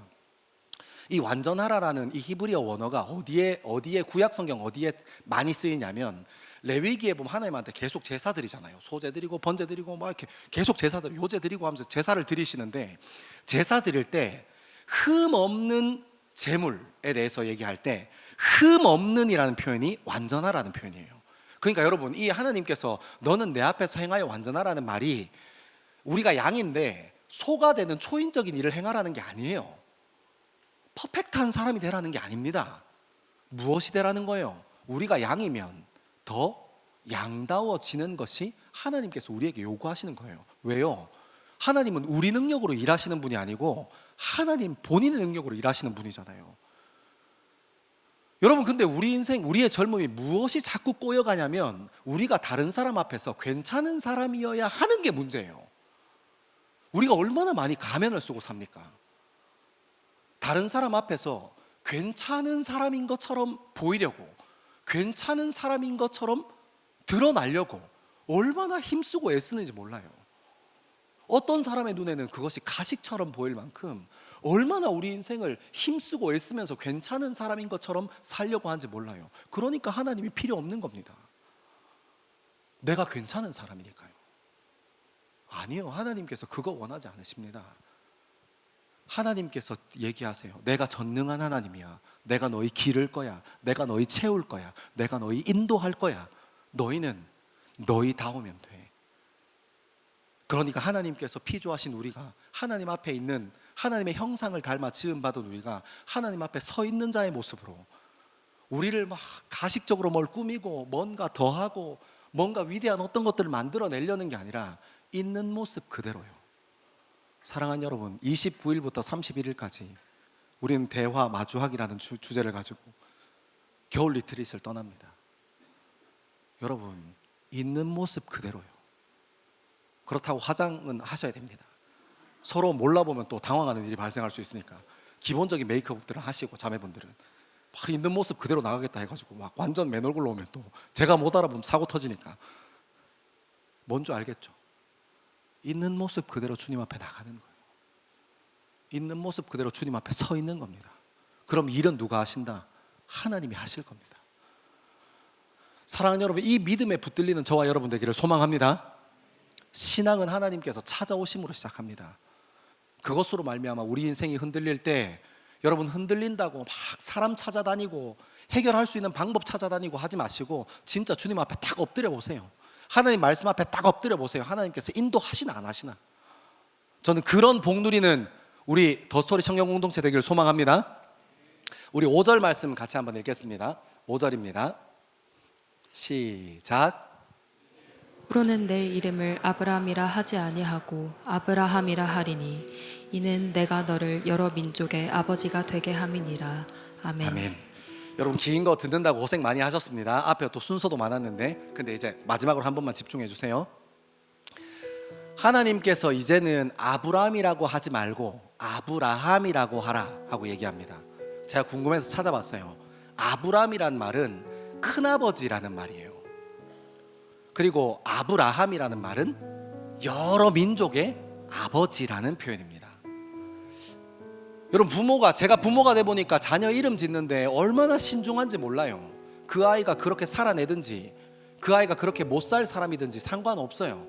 이 완전하라라는 이 히브리어 원어가 어디에 구약 성경 어디에 많이 쓰이냐면, 레위기에 보면 하나님한테 계속 제사 드리잖아요. 소제 드리고 번제 드리고 막 이렇게 계속 제사 드리고 요제 드리고 하면서 제사를 드리시는데, 제사 드릴 때 흠 없는 제물에 대해서 얘기할 때 흠 없는이라는 표현이 완전하라는 표현이에요. 그러니까 여러분, 이 하나님께서 너는 내 앞에서 행하여 완전하라는 말이 우리가 양인데 소가 되는 초인적인 일을 행하라는 게 아니에요. 퍼펙트한 사람이 되라는 게 아닙니다. 무엇이 되라는 거예요? 우리가 양이면 더 양다워지는 것이 하나님께서 우리에게 요구하시는 거예요. 왜요? 하나님은 우리 능력으로 일하시는 분이 아니고 하나님 본인의 능력으로 일하시는 분이잖아요. 여러분, 근데 우리 인생, 우리의 젊음이 무엇이 자꾸 꼬여가냐면 우리가 다른 사람 앞에서 괜찮은 사람이어야 하는 게 문제예요. 우리가 얼마나 많이 가면을 쓰고 삽니까? 다른 사람 앞에서 괜찮은 사람인 것처럼 보이려고, 괜찮은 사람인 것처럼 드러나려고 얼마나 힘쓰고 애쓰는지 몰라요. 어떤 사람의 눈에는 그것이 가식처럼 보일 만큼 얼마나 우리 인생을 힘쓰고 애쓰면서 괜찮은 사람인 것처럼 살려고 하는지 몰라요. 그러니까 하나님이 필요 없는 겁니다. 내가 괜찮은 사람이니까요. 아니요, 하나님께서 그거 원하지 않으십니다. 하나님께서 얘기하세요. 내가 전능한 하나님이야. 내가 너희 기를 거야. 내가 너희 채울 거야. 내가 너희 인도할 거야. 너희는 너희다우면 돼. 그러니까 하나님께서 피조하신 우리가, 하나님 앞에 있는 하나님의 형상을 닮아 지음받은 우리가 하나님 앞에 서 있는 자의 모습으로 우리를 막 가식적으로 뭘 꾸미고 뭔가 더하고 뭔가 위대한 어떤 것들을 만들어내려는 게 아니라 있는 모습 그대로요. 사랑하는 여러분, 29일부터 31일까지 우리는 대화 마주하기라는 주제를 가지고 겨울 리트릿을 떠납니다. 여러분, 있는 모습 그대로요. 그렇다고 화장은 하셔야 됩니다. 서로 몰라보면 또 당황하는 일이 발생할 수 있으니까 기본적인 메이크업들을 하시고, 자매분들은 막 있는 모습 그대로 나가겠다 해가지고 막 완전 맨 얼굴로 오면 또 제가 못 알아보면 사고 터지니까, 뭔지 알겠죠? 있는 모습 그대로 주님 앞에 나가는 거예요. 있는 모습 그대로 주님 앞에 서 있는 겁니다. 그럼 일은 누가 하신다? 하나님이 하실 겁니다. 사랑하는 여러분, 이 믿음에 붙들리는 저와 여러분 되기를 소망합니다. 신앙은 하나님께서 찾아오심으로 시작합니다. 그것으로 말미암아 우리 인생이 흔들릴 때, 여러분 흔들린다고 막 사람 찾아다니고 해결할 수 있는 방법 찾아다니고 하지 마시고 진짜 주님 앞에 딱 엎드려 보세요. 하나님 말씀 앞에 딱 엎드려 보세요. 하나님께서 인도하시나 안 하시나. 저는 그런 복 누리는 우리 더스토리 청년 공동체 되기를 소망합니다. 우리 5절 말씀 같이 한번 읽겠습니다. 5절입니다. 시작. 프로는 내 이름을 아브라함이라 하지 아니하고 아브라함이라 하리니 이는 내가 너를 여러 민족의 아버지가 되게 함이니라. 아멘. 아멘. 여러분 긴 거 듣는다고 고생 많이 하셨습니다. 앞에 또 순서도 많았는데, 근데 이제 마지막으로 한 번만 집중해 주세요. 하나님께서 이제는 아브라함이라고 하지 말고 아브라함이라고 하라 하고 얘기합니다. 제가 궁금해서 찾아봤어요. 아브라함이란 말은 큰아버지라는 말이에요. 그리고 아브라함이라는 말은 여러 민족의 아버지라는 표현입니다. 여러분, 제가 부모가 돼 보니까 자녀 이름 짓는데 얼마나 신중한지 몰라요. 그 아이가 그렇게 살아내든지 그 아이가 그렇게 못 살 사람이든지 상관없어요.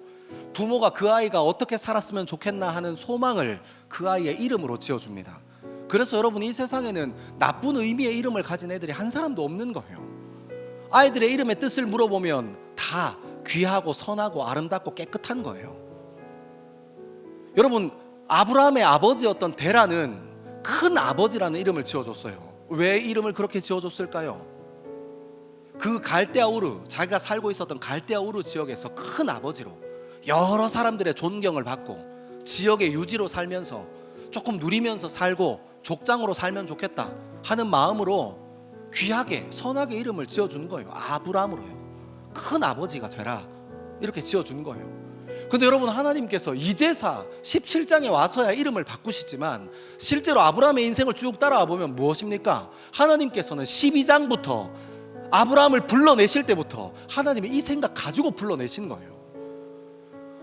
부모가 그 아이가 어떻게 살았으면 좋겠나 하는 소망을 그 아이의 이름으로 지어줍니다. 그래서 여러분, 이 세상에는 나쁜 의미의 이름을 가진 애들이 한 사람도 없는 거예요. 아이들의 이름의 뜻을 물어보면 다 귀하고 선하고 아름답고 깨끗한 거예요. 여러분, 아브라함의 아버지였던 데라는 큰 아버지라는 이름을 지어줬어요. 왜 이름을 그렇게 지어줬을까요? 그 갈대아 우르, 자기가 살고 있었던 갈대아 우르 지역에서 큰 아버지로 여러 사람들의 존경을 받고 지역의 유지로 살면서 조금 누리면서 살고 족장으로 살면 좋겠다 하는 마음으로 귀하게 선하게 이름을 지어준 거예요. 아브라함으로요. 큰 아버지가 되라 이렇게 지어준 거예요. 근데 여러분, 하나님께서 이제사 17장에 와서야 이름을 바꾸시지만 실제로 아브라함의 인생을 쭉 따라와 보면 무엇입니까? 하나님께서는 12장부터 아브라함을 불러내실 때부터 하나님이 이 생각 가지고 불러내신 거예요.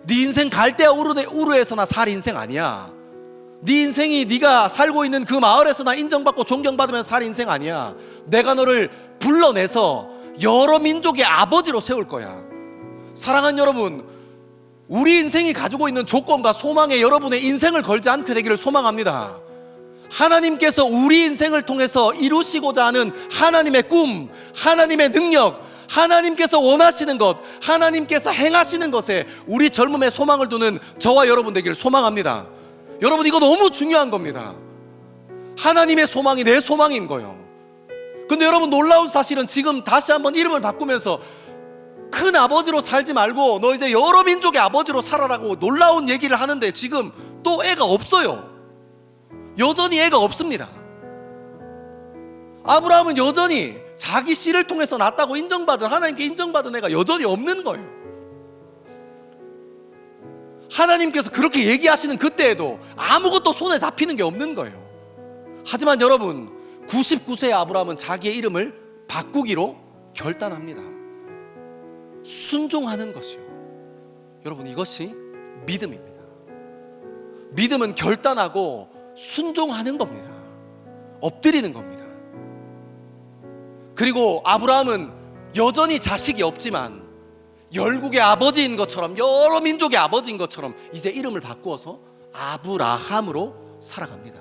네 인생 갈대아 우르에서나 살 인생 아니야. 네 인생이 네가 살고 있는 그 마을에서나 인정받고 존경받으면서 살 인생 아니야. 내가 너를 불러내서 여러 민족의 아버지로 세울 거야. 사랑하는 여러분, 우리 인생이 가지고 있는 조건과 소망에 여러분의 인생을 걸지 않게 되기를 소망합니다. 하나님께서 우리 인생을 통해서 이루시고자 하는 하나님의 꿈, 하나님의 능력, 하나님께서 원하시는 것, 하나님께서 행하시는 것에 우리 젊음의 소망을 두는 저와 여러분 되기를 소망합니다. 여러분, 이거 너무 중요한 겁니다. 하나님의 소망이 내 소망인 거예요. 근데 여러분, 놀라운 사실은 지금 다시 한번 이름을 바꾸면서 큰 아버지로 살지 말고 너 이제 여러 민족의 아버지로 살아라고 놀라운 얘기를 하는데 지금 또 애가 없어요. 여전히 애가 없습니다. 아브라함은 여전히 자기 씨를 통해서 낳았다고 인정받은, 하나님께 인정받은 애가 여전히 없는 거예요. 하나님께서 그렇게 얘기하시는 그때에도 아무것도 손에 잡히는 게 없는 거예요. 하지만 여러분, 99세의 아브라함은 자기의 이름을 바꾸기로 결단합니다. 순종하는 것이요. 여러분, 이것이 믿음입니다. 믿음은 결단하고 순종하는 겁니다. 엎드리는 겁니다. 그리고 아브라함은 여전히 자식이 없지만 열국의 아버지인 것처럼, 여러 민족의 아버지인 것처럼 이제 이름을 바꾸어서 아브라함으로 살아갑니다.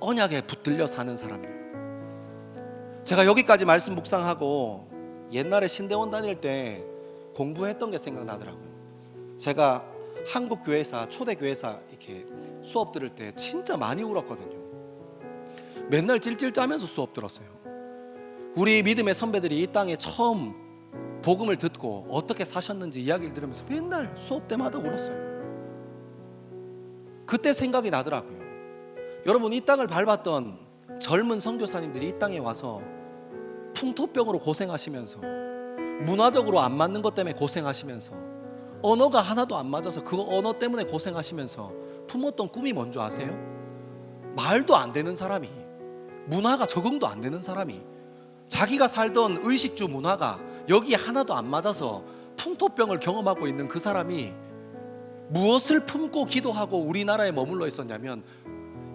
언약에 붙들려 사는 사람이요. 제가 여기까지 말씀 묵상하고 옛날에 신대원 다닐 때 공부했던 게 생각나더라고요. 제가 한국 교회사, 초대 교회사 이렇게 수업 들을 때 진짜 많이 울었거든요. 맨날 찔찔 짜면서 수업 들었어요. 우리 믿음의 선배들이 이 땅에 처음 복음을 듣고 어떻게 사셨는지 이야기를 들으면서 맨날 수업 때마다 울었어요. 그때 생각이 나더라고요. 여러분, 이 땅을 밟았던 젊은 선교사님들이 이 땅에 와서 풍토병으로 고생하시면서, 문화적으로 안 맞는 것 때문에 고생하시면서, 언어가 하나도 안 맞아서 그 언어 때문에 고생하시면서 품었던 꿈이 뭔지 아세요? 말도 안 되는 사람이, 문화가 적응도 안 되는 사람이, 자기가 살던 의식주 문화가 여기에 하나도 안 맞아서 풍토병을 경험하고 있는 그 사람이 무엇을 품고 기도하고 우리나라에 머물러 있었냐면,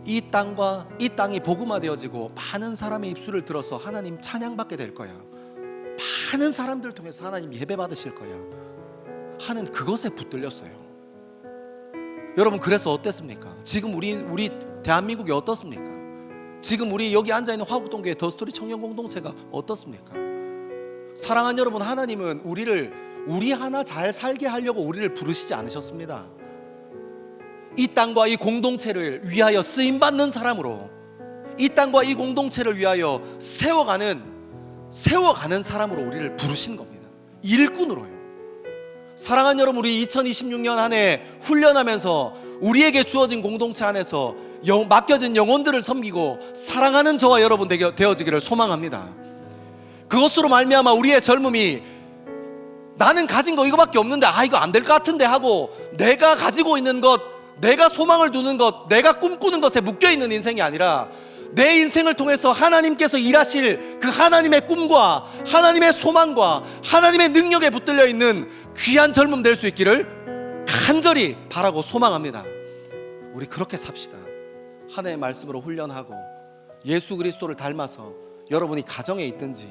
이 땅이 복음화되어지고 많은 사람의 입술을 들어서 하나님 찬양받게 될 거야, 많은 사람들 통해서 하나님 예배 받으실 거야 하는 그것에 붙들렸어요. 여러분, 그래서 어땠습니까? 지금 우리 대한민국이 어떻습니까? 지금 우리 여기 앉아있는 화곡동교회 더스토리 청년공동체가 어떻습니까? 사랑하는 여러분, 하나님은 우리 하나 잘 살게 하려고 우리를 부르시지 않으셨습니다. 이 땅과 이 공동체를 위하여 쓰임받는 사람으로, 이 땅과 이 공동체를 위하여 세워가는 사람으로 우리를 부르신 겁니다. 일꾼으로요. 사랑하는 여러분, 우리 2026년 한 해 훈련하면서 우리에게 주어진 공동체 안에서 맡겨진 영혼들을 섬기고 사랑하는 저와 여러분 되어지기를 소망합니다. 그것으로 말미암아 우리의 젊음이 나는 가진 거 이거밖에 없는데 이거 안 될 것 같은데 하고 내가 가지고 있는 것, 내가 소망을 두는 것, 내가 꿈꾸는 것에 묶여있는 인생이 아니라 내 인생을 통해서 하나님께서 일하실 그 하나님의 꿈과 하나님의 소망과 하나님의 능력에 붙들려 있는 귀한 젊음 될 수 있기를 간절히 바라고 소망합니다. 우리 그렇게 삽시다. 하나님의 말씀으로 훈련하고 예수 그리스도를 닮아서 여러분이 가정에 있든지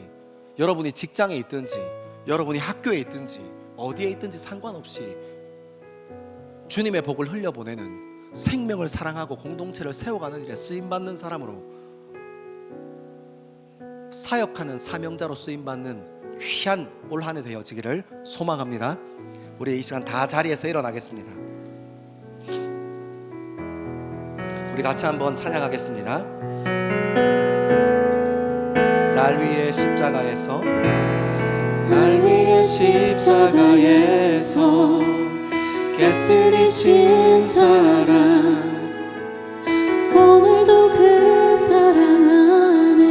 여러분이 직장에 있든지 여러분이 학교에 있든지 어디에 있든지 상관없이 주님의 복을 흘려보내는 생명을 사랑하고 공동체를 세워가는 일에 쓰임받는 사람으로 사역하는 사명자로 쓰임받는 귀한 올 한 해 되어지기를 소망합니다. 우리 이 시간 다 자리에서 일어나겠습니다. 우리 같이 한번 찬양하겠습니다. 날 위해 십자가에서 날 위해 십자가에서 깨뜨리신 사랑 오늘도 그 사랑 안에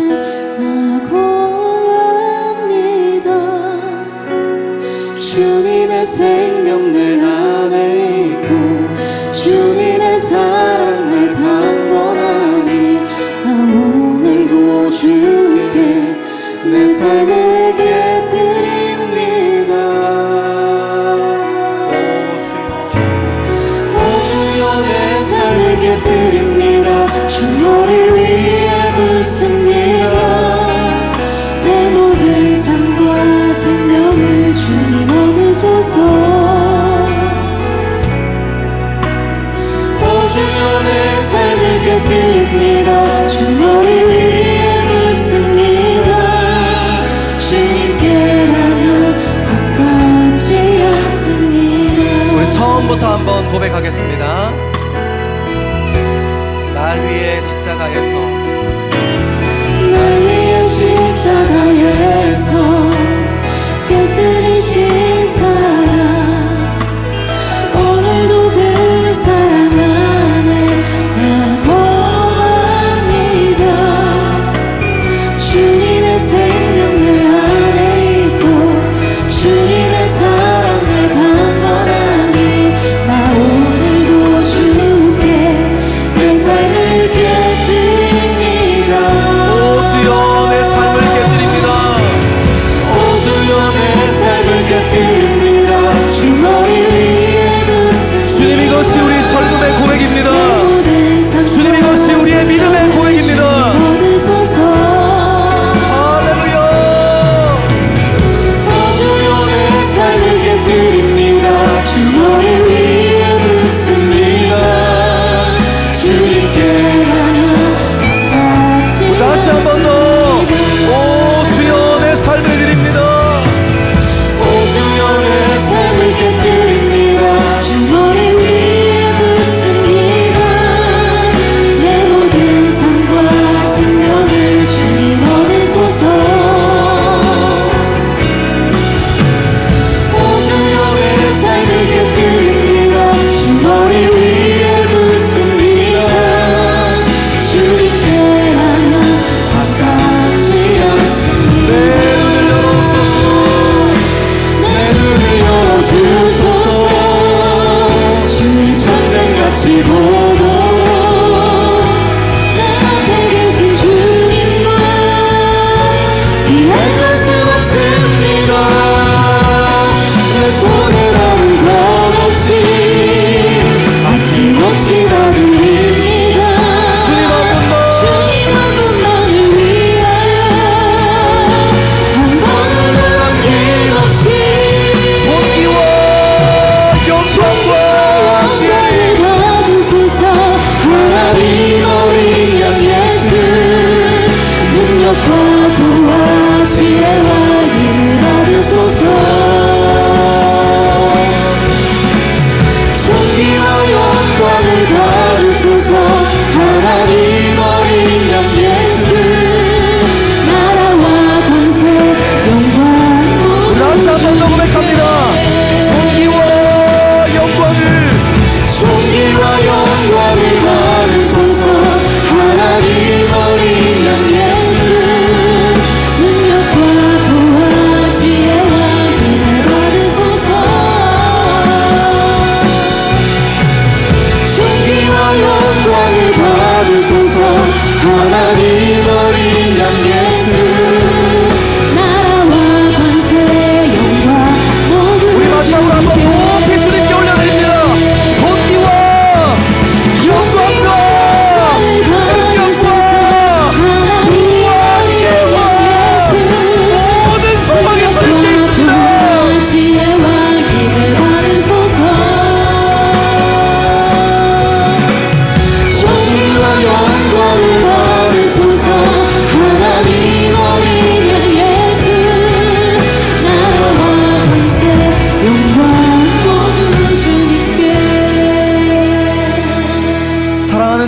나고합니다. 주님의 생명 내 안에 있고 주님의 사랑 날 강건하니 나 오늘도 주께 내 삶을 깨뜨립니다. 오 주여 내 삶을 깨뜨립니다. 주 머리 위에 붓습니다. 내 모든 삶과 생명을 주님 얻으소서. 오 주여 내 삶을 깨뜨립니다. 주 머리 위에 붓습니다. 주님께라면 아깝지 않습니다. 우리 처음부터 한번 고백하겠습니다. 날 위해 십자가에서 날 위해 십자가에서 깨뜨리신 사랑 오늘도 그 사랑 안에 나고합니다. 주님의 생명 내 안에 있고 주님의 사랑 날 강건하니 나 오늘도 주께 내 삶을 깨뜨립니다. 오 주여 내 삶을 깨뜨립니다. 오 주여 내 삶을 깨뜨립니다.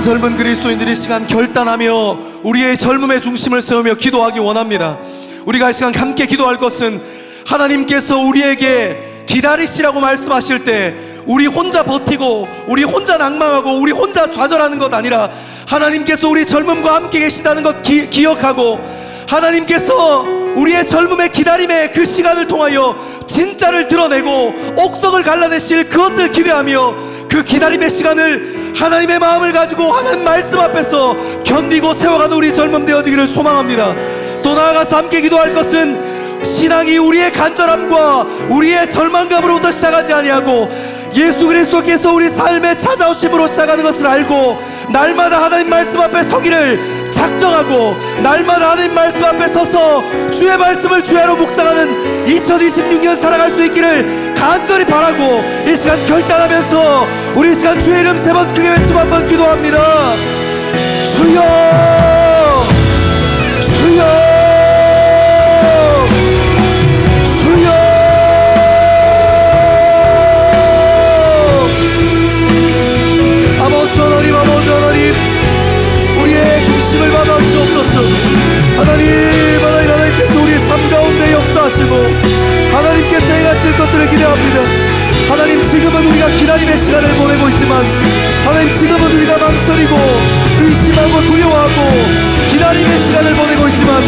젊은 그리스도인들이 이 시간 결단하며 우리의 젊음의 중심을 세우며 기도하기 원합니다. 우리가 이 시간 함께 기도할 것은 하나님께서 우리에게 기다리시라고 말씀하실 때 우리 혼자 버티고 우리 혼자 낭망하고 우리 혼자 좌절하는 것 아니라 하나님께서 우리 젊음과 함께 계시다는 것 기억하고 하나님께서 우리의 젊음의 기다림의 그 시간을 통하여 진짜를 드러내고 옥석을 갈라내실 그것들 기대하며 그 기다림의 시간을 하나님의 마음을 가지고 하나님 말씀 앞에서 견디고 세워가는 우리 젊음 되어지기를 소망합니다. 또 나아가서 함께 기도할 것은 신앙이 우리의 간절함과 우리의 절망감으로부터 시작하지 아니하고 예수 그리스도께서 우리 삶에 찾아오심으로 시작하는 것을 알고 날마다 하나님 말씀 앞에 서기를 작정하고 날마다 하나님 말씀 앞에 서서 주의 말씀을 주야로 묵상하는 2026년 살아갈 수 있기를 간절히 바라고 이 시간 결단하면서 우리 이 시간 주의 이름 3번 크게 외치고 한번 기도합니다. 주여 주여 주여 아버지 하나님 아버지 하나님 우리의 중심을 받아 주옵소서. 하나님께서 우리의 삶 가운데 역사하시고 하나님께서 행하실 것들을 기대합니다. 하나님 지금은 우리가 기다림의 시간을 보내고 있지만 하나님 지금은 우리가 망설이고 의심하고 두려워하고 기다림의 시간을 보내고 있지만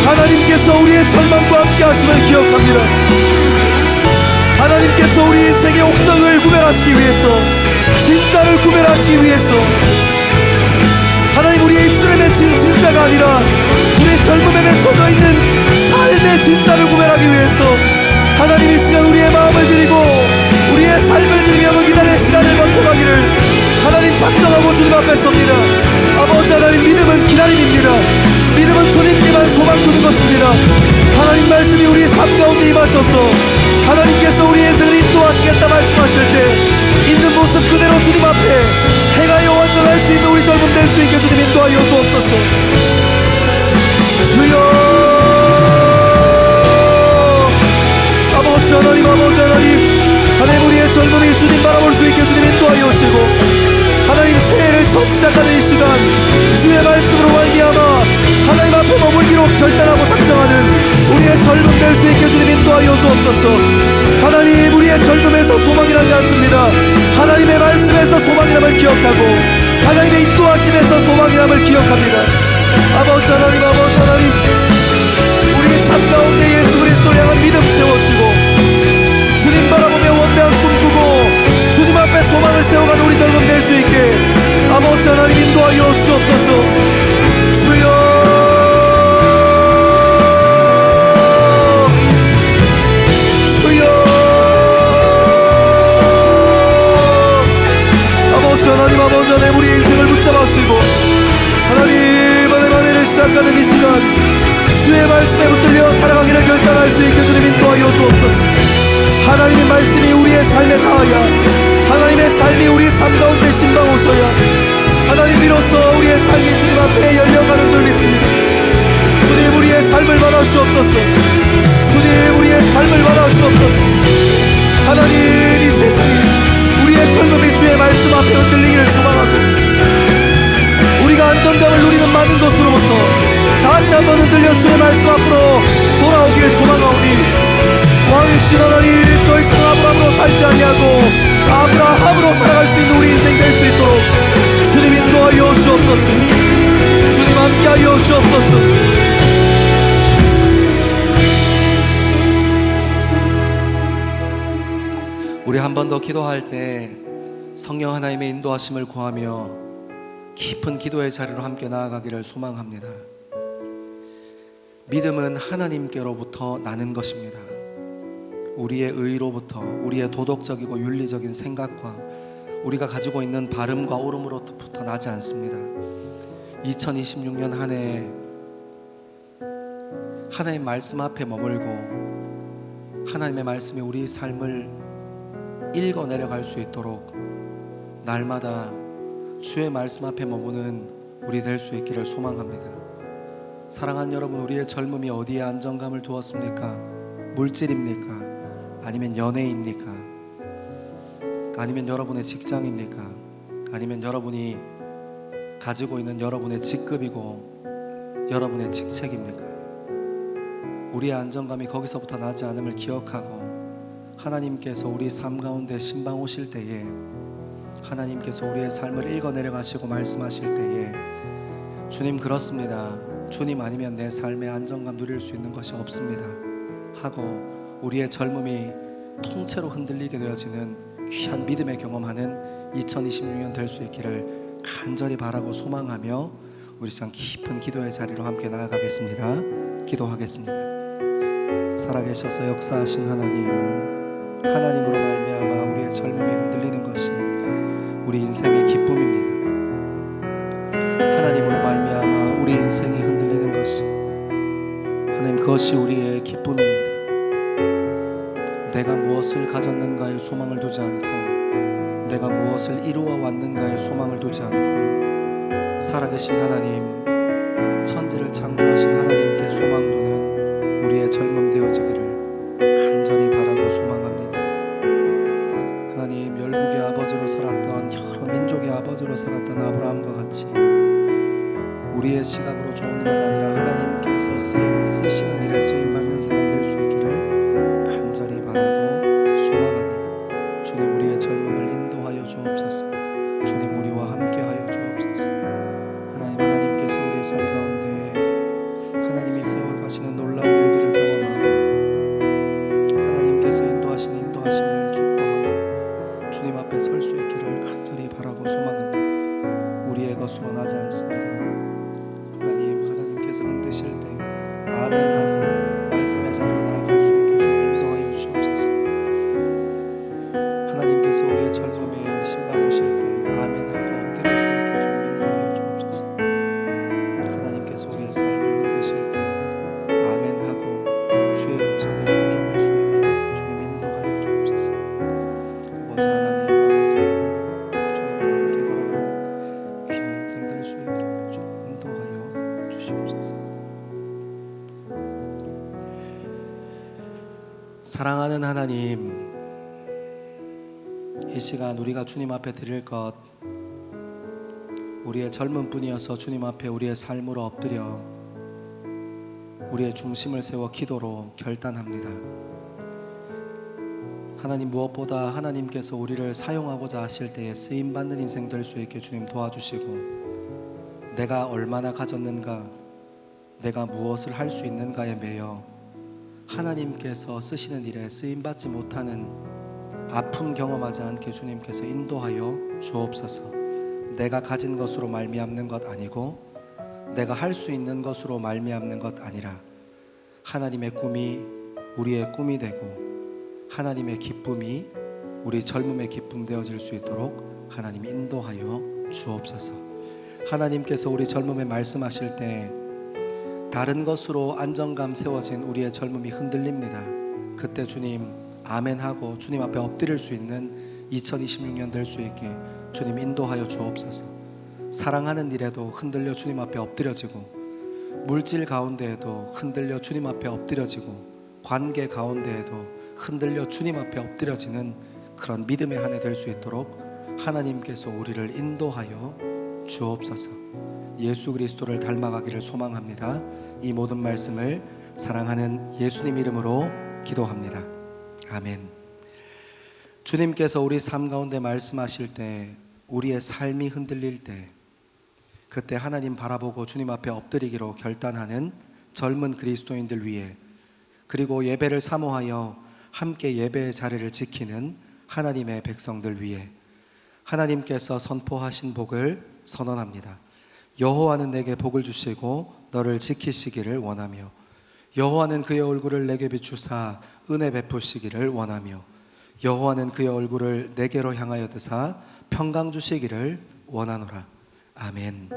하나님께서 우리의 절망과 함께 하심을 기억합니다. 하나님께서 우리 인생의 옥성을 구별하시기 위해서 진짜를 구별하시기 위해서 하나님 우리의 입술에 맺힌 진짜가 아니라 우리의 젊음에 맺혀져 있는 삶의 진짜를 구별하기 위해서 하나님 이 시간 우리의 마음을 드리고 우리의 삶을 드리며 그 기다릴 시간을 버텨가기를 하나님 작정하고 주님 앞에 섭니다. 아버지 하나님 믿음은 기다림입니다. 믿음은 주님께만 소망 두는 것입니다. 하나님 말씀이 우리 삶 가운데 임하셔서 하나님께서 우리 인생을 인도하시겠다 말씀하실 때 있는 모습 그대로 주님 앞에 행하여 완전할 수 있는 우리 젊음 될 수 있게 주님 인도하여 주옵소서. 주여 아버지 하나님 아버지 하나님 우리의 젊음이 주님 바라볼 수 있게 주님 인도하여 오시고 하나님 새해를 첫 시작하는 이 시간 주의 말씀으로 말미암아 하나님 앞에 머물기로 결단하고 작정하는 우리의 젊음 될 수 있게 주님 인도하여 주옵소서. 하나님 우리의 젊음에서 소망이 나지 않습니다. 하나님의 말씀에서 소망이 남을 기억하고 하나님의 인도하심에서 소망이 남을 기억합니다. 아버지 하나님 아버지 하나님 우리 삶 가운데 예수 그리스도를 향한 믿음 세워주시고 주님 바라보며 원대한 꿈꾸고 주님 앞에 소망을 세워가는 우리 젊음 될 수 있게 아버지 하나님 인도하여 주옵소서. 주여 하나님 아버지 하나님 우리의 인생을 붙잡아주시고 하나님 하나님의 시작하는 이 시간 주의 말씀에 붙들려 살아가기를 결단할 수 있게 주님 인도하여 주옵소서. 하나님의 말씀이 우리의 삶에 닿아야 하나님의 삶이 우리 삶 가운데 신방 오셔야 하나님 비로소 우리의 삶이 주님 앞에 열려가는 줄 믿습니다. 주님 우리의 삶을 받아주옵소서. 주님 우리의 삶을 받아주옵소서. 하나님 이 세상이 우리의 젊음이 주의 말씀 앞에 흔들리기를 소망하고 우리가 안정감을 누리는 많은 것으로부터 다시 한번 흔들려 주의 말씀 앞으로 돌아오기를 소망하오니 왕이신 하나님 더 이상 아브라함으로 살지 아니하고 아브라함으로 살아갈 수 있는 우리 인생 될 수 있도록 주님 인도하여 주옵소서. 주님 함께하여 주옵소서. 우리 한 번 더 기도할 때 성령 하나님의 인도하심을 구하며 깊은 기도의 자리로 함께 나아가기를 소망합니다. 믿음은 하나님께로부터 나는 것입니다. 우리의 의로부터 우리의 도덕적이고 윤리적인 생각과 우리가 가지고 있는 바름과 옳음으로부터 나지 않습니다. 2026년 한 해 하나님의 말씀 앞에 머물고 하나님의 말씀이 우리 삶을 읽어내려갈 수 있도록 날마다 주의 말씀 앞에 머무는 우리 될 수 있기를 소망합니다. 사랑하는 여러분, 우리의 젊음이 어디에 안정감을 두었습니까? 물질입니까? 아니면 연애입니까? 아니면 여러분의 직장입니까? 아니면 여러분이 가지고 있는 여러분의 직급이고 여러분의 직책입니까? 우리의 안정감이 거기서부터 나지 않음을 기억하고 하나님께서 우리 삶 가운데 신방 오실 때에, 하나님께서 우리의 삶을 읽어내려 가시고 말씀하실 때에, 주님 그렇습니다, 주님 아니면 내 삶의 안정감 누릴 수 있는 것이 없습니다 하고 우리의 젊음이 통째로 흔들리게 되어지는 귀한 믿음의 경험하는 2026년 될 수 있기를 간절히 바라고 소망하며 우리 참 깊은 기도의 자리로 함께 나아가겠습니다. 기도하겠습니다. 살아계셔서 역사하신 하나님, 하나님으로 말미암아 우리의 젊음이 흔들리는 것이 우리 인생의 기쁨입니다. 하나님으로 말미암아 우리 인생이 흔들리는 것이, 하나님 그것이 우리의 기쁨입니다. 내가 무엇을 가졌는가에 소망을 두지 않고 내가 무엇을 이루어 왔는가에 소망을 두지 않고 살아계신 하나님, 천지를 창조하신 하나님께 소망 두는 우리의 젊음 되어지기를 간절히 바라고 소망합니다. 하나님, 열국의 아버지로 살았던, 여러 민족의 아버지로 살았던 아브라함과 같이 우리의 시각으로 좋은 것 아니라 하나님께서 쓰시는 일에 쓰임받는 사람 될 수 있기를 간절히 바라고 소망합니다. 주님, 우리의 젊음을 인도하여 주옵소서. 주님, 우리와 함께하여 주옵소서. 하나님, 하나님께서 우리의 삶 가운데 하나님이 세워가시는 놀라운 일들을 경험하고 하나님께서 인도하시는 인도하심을 기뻐하고 주님 앞에 설 수 있기를 간절히 바라고 소망합니다. 우리의 것으로 나지 않습니다. 하나님, 하나님께서 흔드실 때 아멘하고 말씀의 자리로 나아갈 수 있게 주님 인도하여 주옵소서. 하나님께서 우리의 젊음에 신방 오실 때 아멘하고 엎드릴 수 있게 주님 인도하여 주옵소서. 하나님께서 우리의 삶을 흔드실 때 아멘하고 주의 음성에 순종할 수 있게 주님 인도하여 주옵소서. 아버지 하나님, 아버지 하나님, 주님과 함께 걸어가는 귀한 인생 될 수 있게 주님 인도하여 주시옵소서. 사랑하는 하나님, 이 시간 우리가 주님 앞에 드릴 것, 우리의 젊은 뿐이어서 주님 앞에 우리의 삶으로 엎드려 우리의 중심을 세워 기도로 결단합니다. 하나님, 무엇보다 하나님께서 우리를 사용하고자 하실 때에 쓰임받는 인생 될 수 있게 주님 도와주시고, 내가 얼마나 가졌는가, 내가 무엇을 할 수 있는가에 매여 하나님께서 쓰시는 일에 쓰임받지 못하는 아픔 경험하지 않게 주님께서 인도하여 주옵소서. 내가 가진 것으로 말미암는 것 아니고 내가 할 수 있는 것으로 말미암는 것 아니라 하나님의 꿈이 우리의 꿈이 되고 하나님의 기쁨이 우리 젊음의 기쁨 되어질 수 있도록 하나님 인도하여 주옵소서. 하나님께서 우리 젊음에 말씀하실 때 다른 것으로 안정감 세워진 우리의 젊음이 흔들립니다. 그때 주님 아멘하고 주님 앞에 엎드릴 수 있는 2026년 될 수 있게 주님 인도하여 주옵소서. 사랑하는 일에도 흔들려 주님 앞에 엎드려지고, 물질 가운데에도 흔들려 주님 앞에 엎드려지고, 관계 가운데에도 흔들려 주님 앞에 엎드려지는 그런 믿음의 한 해 될 수 있도록 하나님께서 우리를 인도하여 주옵소서. 예수 그리스도를 닮아가기를 소망합니다. 이 모든 말씀을 사랑하는 예수님 이름으로 기도합니다. 아멘. 주님께서 우리 삶 가운데 말씀하실 때, 우리의 삶이 흔들릴 때, 그때 하나님 바라보고 주님 앞에 엎드리기로 결단하는 젊은 그리스도인들 위해, 그리고 예배를 사모하여 함께 예배의 자리를 지키는 하나님의 백성들 위해 하나님께서 선포하신 복을 선언합니다. 여호와는 내게 복을 주시고 너를 지키시기를 원하며, 여호와는 그의 얼굴을 내게 비추사 은혜 베푸시기를 원하며, 여호와는 그의 얼굴을 내게로 향하여 드사 평강 주시기를 원하노라. 아멘.